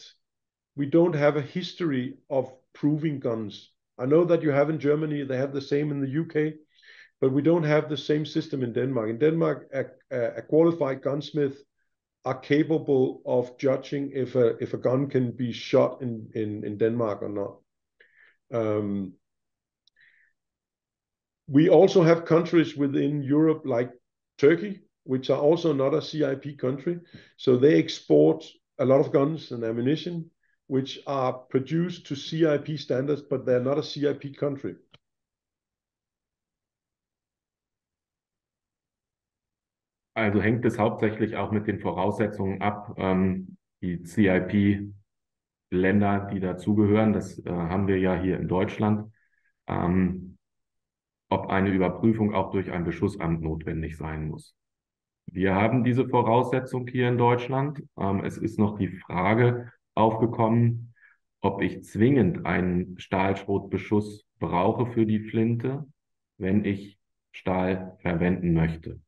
we don't have a history of proving guns. I know that you have in Germany, they have the same in the UK, but we don't have the same system in Denmark. In Denmark, a qualified gunsmith are capable of judging if a gun can be shot in Denmark or not. We also have countries within Europe like Turkey, which are also not a CIP country. So they export a lot of guns and ammunition, which are produced to CIP standards, but they're not a CIP country. Also hängt es hauptsächlich auch mit den Voraussetzungen ab, die CIP-Länder, die dazugehören, das haben wir ja hier in Deutschland, ob eine Überprüfung auch durch ein Beschussamt notwendig sein muss. Wir haben diese Voraussetzung hier in Deutschland. Es ist noch die Frage aufgekommen, ob ich zwingend einen Stahlschrotbeschuss brauche für die Flinte, wenn ich Stahl verwenden möchte.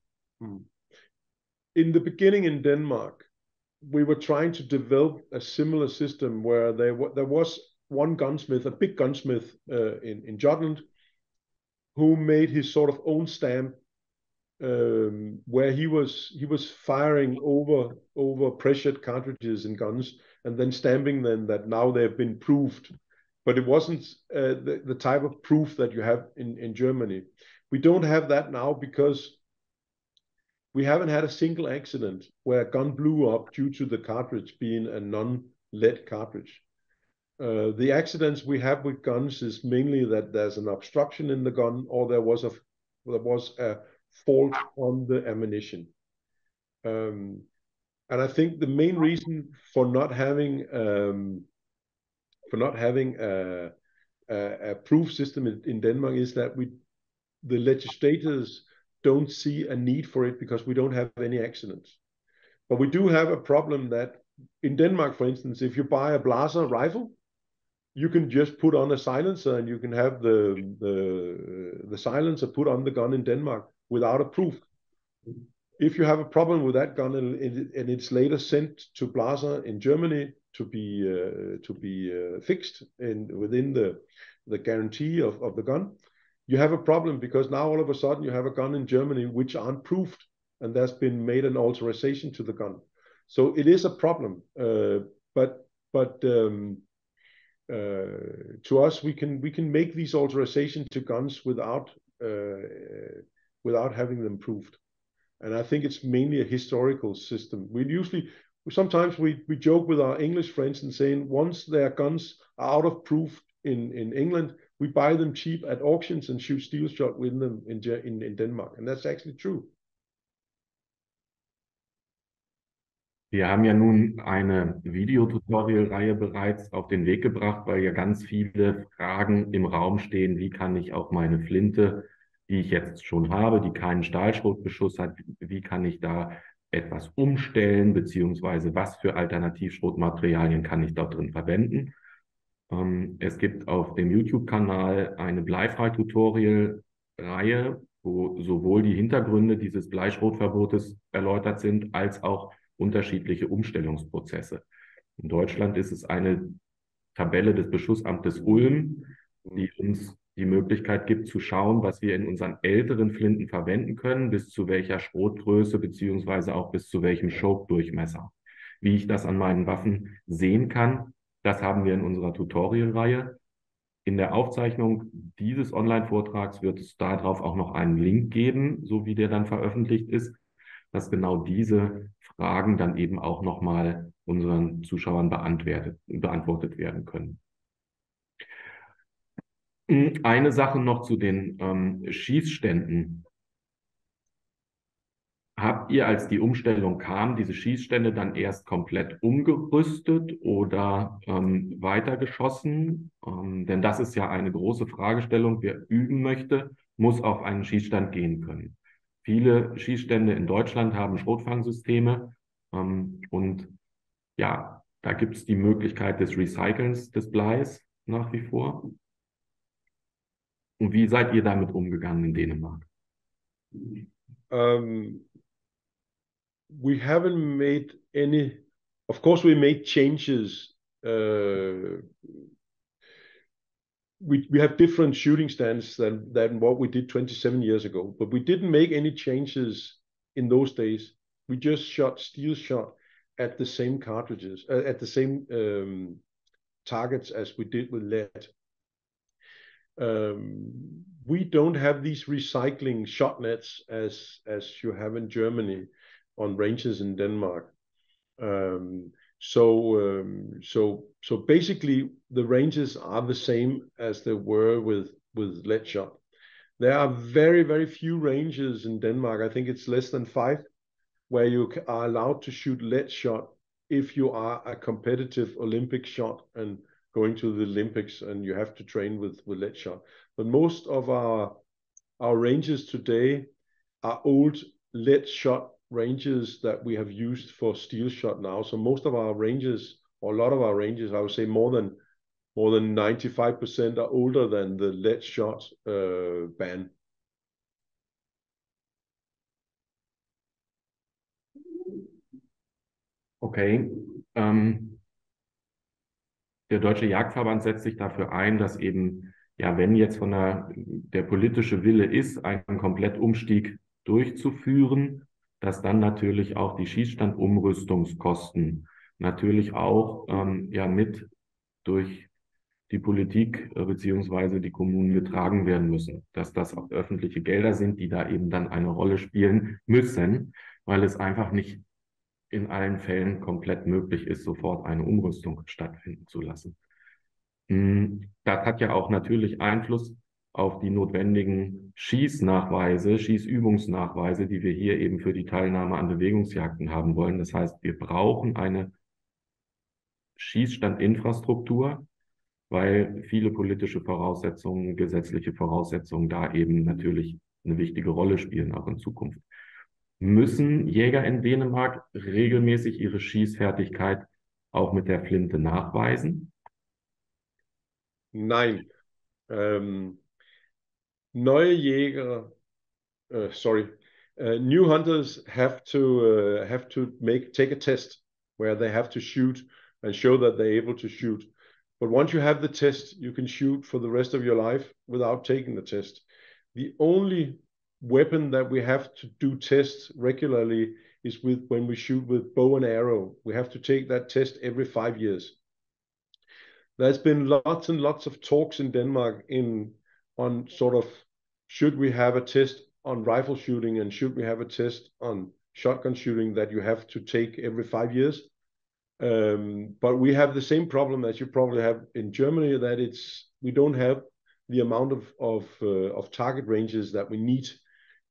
In the beginning in Denmark, we were trying to develop a similar system where there was one gunsmith, a big gunsmith in Jutland, who made his sort of own stamp, where he was firing over pressured cartridges in guns and then stamping them that now they've been proved. But it wasn't the type of proof that you have in Germany. We don't have that now because we haven't had a single accident where a gun blew up due to the cartridge being a non-lead cartridge. The accidents we have with guns is mainly that there's an obstruction in the gun or there was a fault on the ammunition. And I think the main reason for not having a proof system in Denmark is that the legislators don't see a need for it because we don't have any accidents. But we do have a problem that in Denmark, for instance, if you buy a Blaser rifle, you can just put on a silencer and you can have the silencer put on the gun in Denmark without a proof. If you have a problem with that gun and it's later sent to Blaser in Germany to be fixed within the guarantee of the gun, you have a problem because now all of a sudden you have a gun in Germany which aren't proofed and there's been made an alteration to the gun. So it is a problem, but to us we can make these alterations to guns without having them proved. And I think it's mainly a historical system. Sometimes we joke with our English friends and saying once their guns are out of proof in England, we buy them cheap at auctions and shoot steel shot with them in Denmark. And that's actually true. Wir haben ja nun eine Videotutorial-Reihe bereits auf den Weg gebracht, weil ja ganz viele Fragen im Raum stehen. Wie kann ich auch meine Flinte, die ich jetzt schon habe, die keinen Stahlschrotbeschuss hat, wie kann ich da etwas umstellen, beziehungsweise was für Alternativschrotmaterialien kann ich dort drin verwenden? Es gibt auf dem YouTube-Kanal eine Bleifrei-Tutorial-Reihe, wo sowohl die Hintergründe dieses Bleischrotverbotes erläutert sind, als auch unterschiedliche Umstellungsprozesse. In Deutschland ist es eine Tabelle des Beschussamtes Ulm, die uns die Möglichkeit gibt zu schauen, was wir in unseren älteren Flinten verwenden können, bis zu welcher Schrotgröße beziehungsweise auch bis zu welchem Choke-Durchmesser. Wie ich das an meinen Waffen sehen kann, das haben wir in unserer Tutorial-Reihe. In der Aufzeichnung dieses Online-Vortrags wird es darauf auch noch einen Link geben, so wie der dann veröffentlicht ist, dass genau diese Fragen dann eben auch nochmal unseren Zuschauern beantwortet werden können. Eine Sache noch zu den Schießständen. Habt ihr, als die Umstellung kam, diese Schießstände dann erst komplett umgerüstet oder weitergeschossen? Denn das ist ja eine große Fragestellung. Wer üben möchte, muss auf einen Schießstand gehen können. Viele Schießstände in Deutschland haben Schrotfangsysteme und ja, da gibt es die Möglichkeit des Recycelns des Bleis nach wie vor. Und wie seid ihr damit umgegangen in Dänemark? We haven't made any, of course we made changes we have different shooting stands than what we did 27 years ago, but we didn't make any changes in those days. We just shot steel shot at the same cartridges, at the same targets as we did with lead. We don't have these recycling shot nets as you have in Germany on ranges in Denmark. So basically the ranges are the same as they were with lead shot. There are very, very few ranges in Denmark. I think it's less than 5 where you are allowed to shoot lead shot if you are a competitive Olympic shot and going to the Olympics and you have to train with lead shot. But most of our ranges today are old lead shot ranges that we have used for steel shot now. So most of our ranges, or a lot of our ranges, I would say more than 95% are older than the lead shot ban. Okay. Der Deutsche Jagdverband setzt sich dafür ein, dass eben, ja, wenn jetzt der politische Wille ist, einen Komplettumstieg durchzuführen, dass dann natürlich auch die Schießstandumrüstungskosten natürlich auch ja mit durch die Politik beziehungsweise die Kommunen getragen werden müssen, dass das auch öffentliche Gelder sind, die da eben dann eine Rolle spielen müssen, weil es einfach nicht in allen Fällen komplett möglich ist, sofort eine Umrüstung stattfinden zu lassen. Das hat ja auch natürlich Einfluss auf die notwendigen Schießnachweise, Schießübungsnachweise, die wir hier eben für die Teilnahme an Bewegungsjagden haben wollen. Das heißt, wir brauchen eine Schießstandinfrastruktur, weil viele politische Voraussetzungen, gesetzliche Voraussetzungen da eben natürlich eine wichtige Rolle spielen, auch in Zukunft. Müssen Jäger in Dänemark regelmäßig ihre Schießfertigkeit auch mit der Flinte nachweisen? Nein. Neue Jäger, new hunters have to take a test where they have to shoot and show that they're able to shoot. But once you have the test, you can shoot for the rest of your life without taking the test. The only weapon that we have to do tests regularly is when we shoot with bow and arrow. We have to take that test every 5 years. There's been lots and lots of talks in Denmark on sort of, should we have a test on rifle shooting and should we have a test on shotgun shooting that you have to take every 5 years? But we have the same problem as you probably have in Germany, that we don't have the amount of target ranges that we need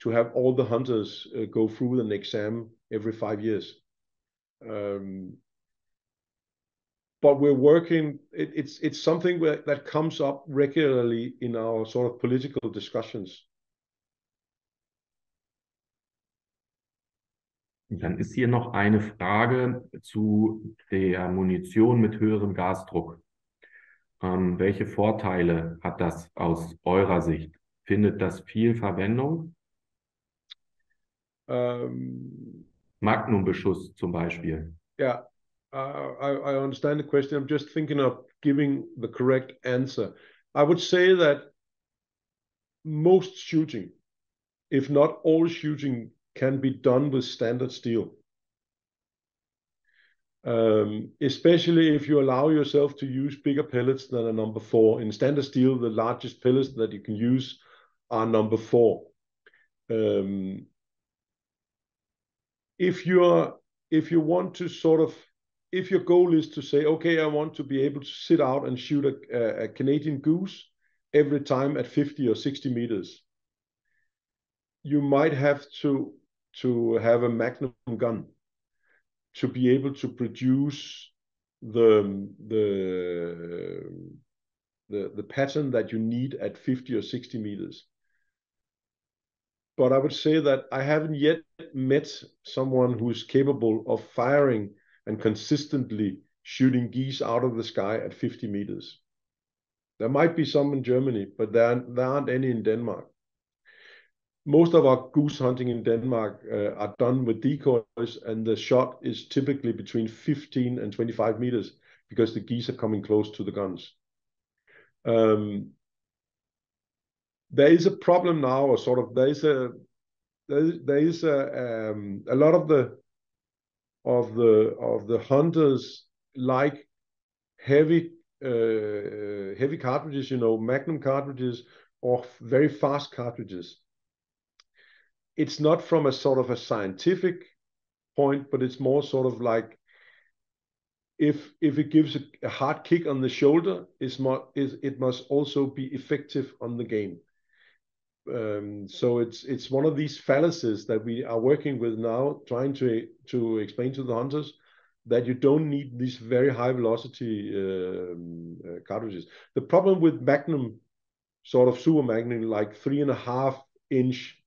to have all the hunters go through an exam every 5 years. But we're working, it's something that comes up regularly in our sort of political discussions. Dann ist hier noch eine Frage zu der Munition mit höherem Gasdruck. Welche Vorteile hat das aus eurer Sicht? Findet das viel Verwendung? Magnumbeschuss zum Beispiel. Yeah, I understand the question. I'm just thinking of giving the correct answer. I would say that most shooting, if not all shooting, can be done with standard steel. Especially if you allow yourself to use bigger pellets than a number 4. In standard steel, the largest pellets that you can use are number 4. If you want to sort of, if your goal is to say, okay, I want to be able to sit out and shoot a Canadian goose every time at 50 or 60 meters, you might have to have a Magnum gun to be able to produce the pattern that you need at 50 or 60 meters. But I would say that I haven't yet met someone who is capable of firing and consistently shooting geese out of the sky at 50 meters. There might be some in Germany, but there aren't any in Denmark. Most of our goose hunting in Denmark are done with decoys, and the shot is typically between 15 and 25 meters because the geese are coming close to the guns. There is a problem now, or sort of there is a lot of the hunters like heavy cartridges, you know, Magnum cartridges or very fast cartridges. It's not from a sort of a scientific point, but it's more sort of like if it gives a hard kick on the shoulder, it must also be effective on the game. So it's one of these fallacies that we are working with now, trying to explain to the hunters that you don't need these very high velocity cartridges. The problem with Magnum, sort of super Magnum, like 3.5-inch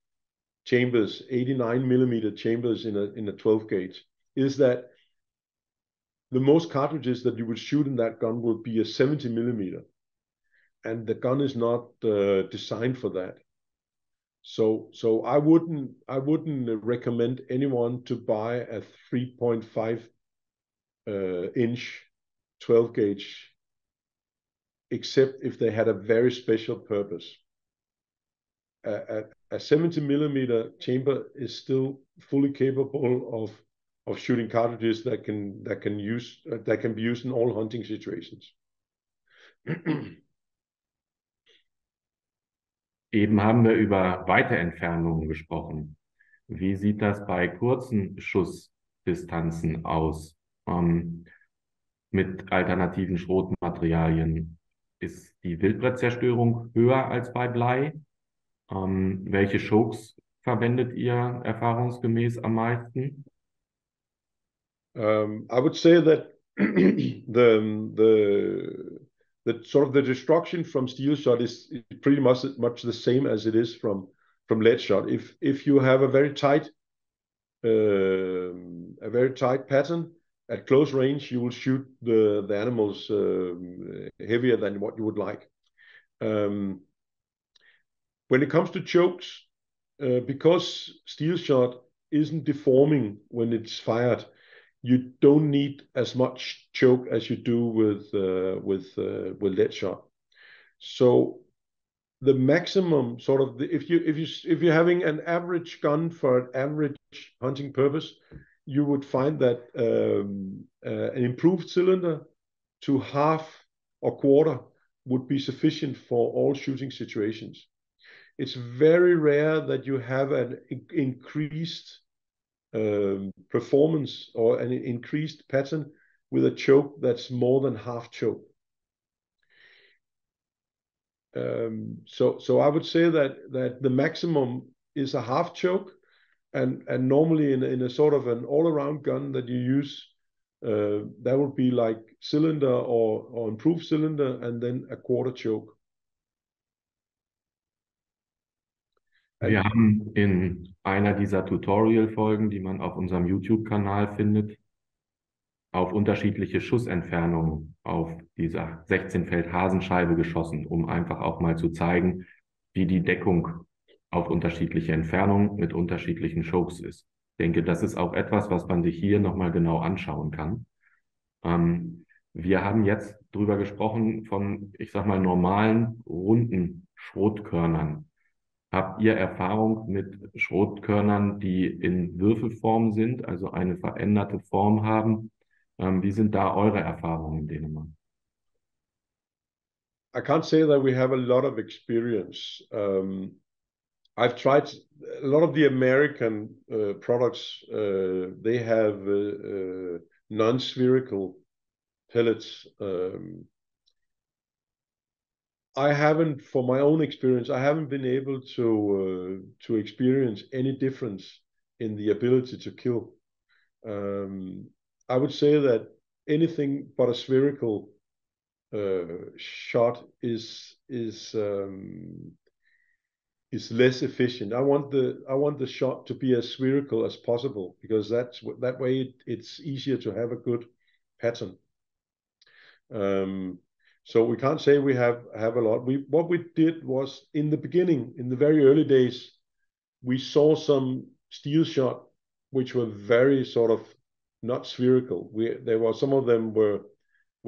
chambers, 89mm chambers in a 12 gauge, is that the most cartridges that you would shoot in that gun would be a 70mm, and the gun is not designed for that. So I wouldn't recommend anyone to buy a 3.5-inch 12 gauge, except if they had a very special purpose. A 70mm chamber is still fully capable of shooting cartridges that can be used in all hunting situations. Eben haben wir über Weiterentfernungen gesprochen. Wie sieht das bei kurzen Schussdistanzen aus? Mit alternativen Schrotmaterialien? Ist die Wildbrettzerstörung höher als bei Blei? Welche Chokes verwendet ihr erfahrungsgemäß am meisten? I would say that the sort of the destruction from steel shot is pretty much the same as it is from lead shot. If you have a very tight pattern at close range, you will shoot the animals heavier than what you would like. When it comes to chokes, because steel shot isn't deforming when it's fired, you don't need as much choke as you do with lead shot. So the maximum sort of if you're having an average gun for an average hunting purpose, you would find that an improved cylinder to half or quarter would be sufficient for all shooting situations. It's very rare that you have an increased performance or an increased pattern with a choke that's more than half choke. So I would say that the maximum is a half choke, and normally in a sort of an all-around gun that you use, that would be like cylinder or improved cylinder and then a quarter choke. Wir haben in einer dieser Tutorial-Folgen, die man auf unserem YouTube-Kanal findet, auf unterschiedliche Schussentfernungen auf dieser 16-Feld-Hasenscheibe geschossen, um einfach auch mal zu zeigen, wie die Deckung auf unterschiedliche Entfernungen mit unterschiedlichen Chokes ist. Ich denke, das ist auch etwas, was man sich hier nochmal genau anschauen kann. Wir haben jetzt drüber gesprochen von, ich sag mal, normalen, runden Schrotkörnern. Habt ihr Erfahrung mit Schrotkörnern, die in Würfelform sind, also eine veränderte Form haben? Wie sind da eure Erfahrungen in Dänemark? I can't say that we have a lot of experience. I've tried a lot of the American products. They have non-spherical pellets. I haven't, for my own experience, I haven't been able to experience any difference in the ability to kill. I would say that anything but a spherical shot is less efficient. I want the shot to be as spherical as possible, because that way it's easier to have a good pattern. So we can't say we have a lot. What we did was, in the beginning, in the very early days, we saw some steel shot which were very sort of not spherical. Some of them were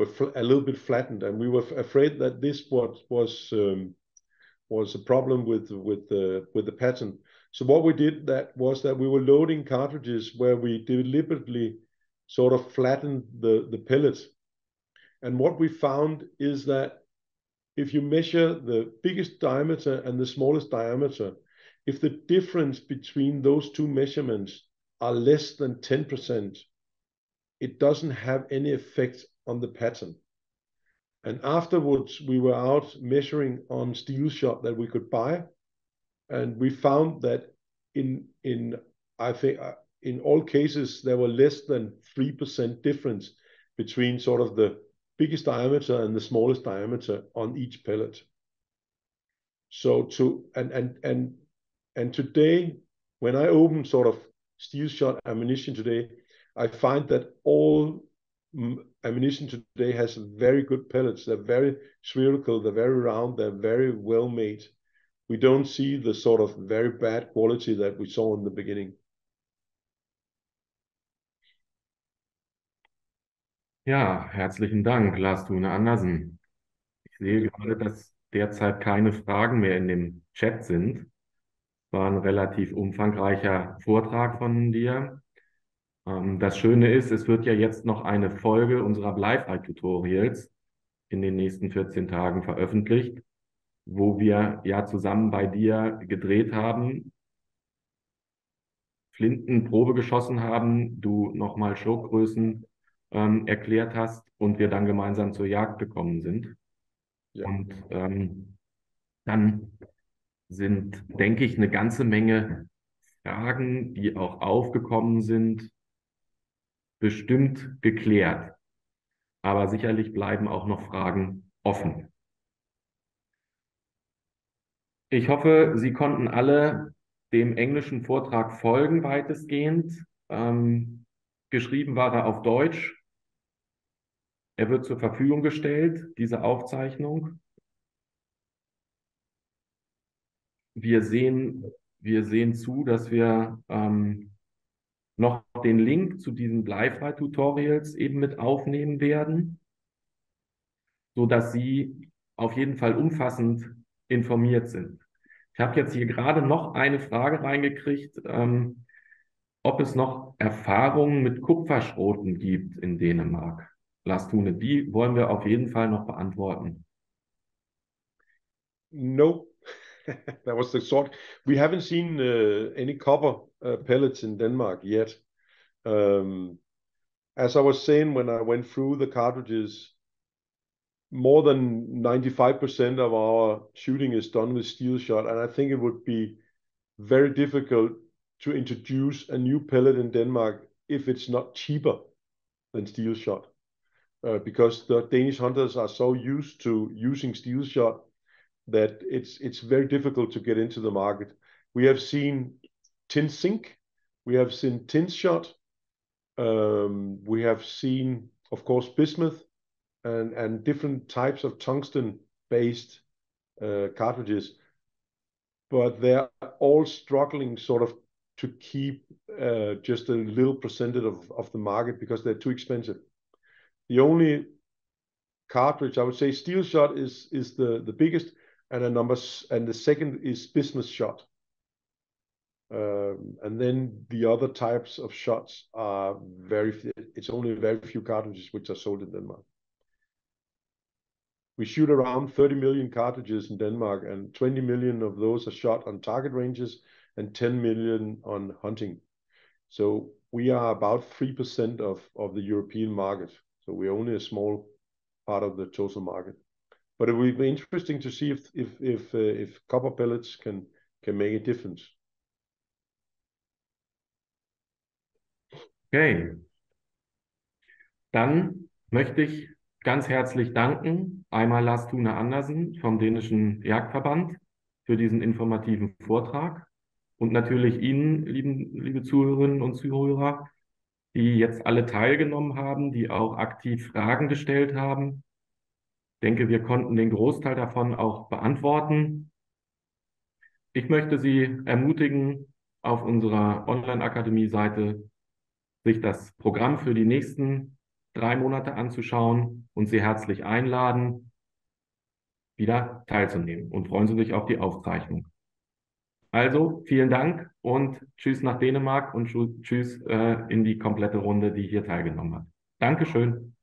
a little bit flattened, and we were afraid that this was a problem with the pattern. So what we did was that we were loading cartridges where we deliberately sort of flattened the pellet. And what we found is that if you measure the biggest diameter and the smallest diameter, if the difference between those two measurements are less than 10%, it doesn't have any effect on the pattern. And afterwards, we were out measuring on steel shot that we could buy, and we found that I think in all cases there were less than 3% difference between sort of the biggest diameter and the smallest diameter on each pellet. So and today, when I open sort of steel shot ammunition today, I find that all ammunition today has very good pellets. They're very spherical, they're very round, they're very well made. We don't see the sort of very bad quality that we saw in the beginning. Ja, herzlichen Dank, Lars Thune Andersen. Ich sehe gerade, dass derzeit keine Fragen mehr in dem Chat sind. War ein relativ umfangreicher Vortrag von dir. Das Schöne ist, es wird ja jetzt noch eine Folge unserer Bleifrei-Tutorials in den nächsten 14 Tagen veröffentlicht, wo wir ja zusammen bei dir gedreht haben, Flintenprobe geschossen haben, du nochmal Schurkgrößen erklärt hast und wir dann gemeinsam zur Jagd gekommen sind. Ja. Und dann sind, denke ich, eine ganze Menge Fragen, die auch aufgekommen sind, bestimmt geklärt. Aber sicherlich bleiben auch noch Fragen offen. Ich hoffe, Sie konnten alle dem englischen Vortrag folgen, weitestgehend. Geschrieben war er auf Deutsch. Er wird zur Verfügung gestellt, diese Aufzeichnung. Wir sehen zu, dass wir noch den Link zu diesen Bleifrei-Tutorials eben mit aufnehmen werden, sodass Sie auf jeden Fall umfassend informiert sind. Ich habe jetzt hier gerade noch eine Frage reingekriegt, ob es noch Erfahrungen mit Kupferschroten gibt in Dänemark. Lars Thune, die wollen wir auf jeden Fall noch beantworten. No, that was the sort. We haven't seen any copper pellets in Denmark yet. As I was saying when I went through the cartridges, more than 95% of our shooting is done with steel shot, and I think it would be very difficult to introduce a new pellet in Denmark if it's not cheaper than steel shot, because the Danish hunters are so used to using steel shot that it's very difficult to get into the market. We have seen tin zinc, we have seen tin shot, we have seen, of course, bismuth, and different types of tungsten-based cartridges, but they're all struggling sort of to keep just a little percentage of the market because they're too expensive. The only cartridge, I would say, steel shot is the biggest, and the second is bismuth shot. And then the other types of shots are it's only very few cartridges which are sold in Denmark. We shoot around 30 million cartridges in Denmark, and 20 million of those are shot on target ranges and 10 million on hunting. So we are about 3% of the European market. So we're only a small part of the total market. But it will be interesting to see if copper pellets can make a difference. Okay. Dann möchte ich ganz herzlich danken, einmal Lars Thune Andersen vom Dänischen Jagdverband für diesen informativen Vortrag und natürlich Ihnen, liebe Zuhörerinnen und Zuhörer, die jetzt alle teilgenommen haben, die auch aktiv Fragen gestellt haben. Ich denke, wir konnten den Großteil davon auch beantworten. Ich möchte Sie ermutigen, auf unserer Online-Akademie-Seite sich das Programm für die nächsten 3 Monate anzuschauen und Sie herzlich einladen, wieder teilzunehmen und freuen Sie sich auf die Aufzeichnung. Also, vielen Dank und tschüss nach Dänemark und tschüss in die komplette Runde, die hier teilgenommen hat. Dankeschön.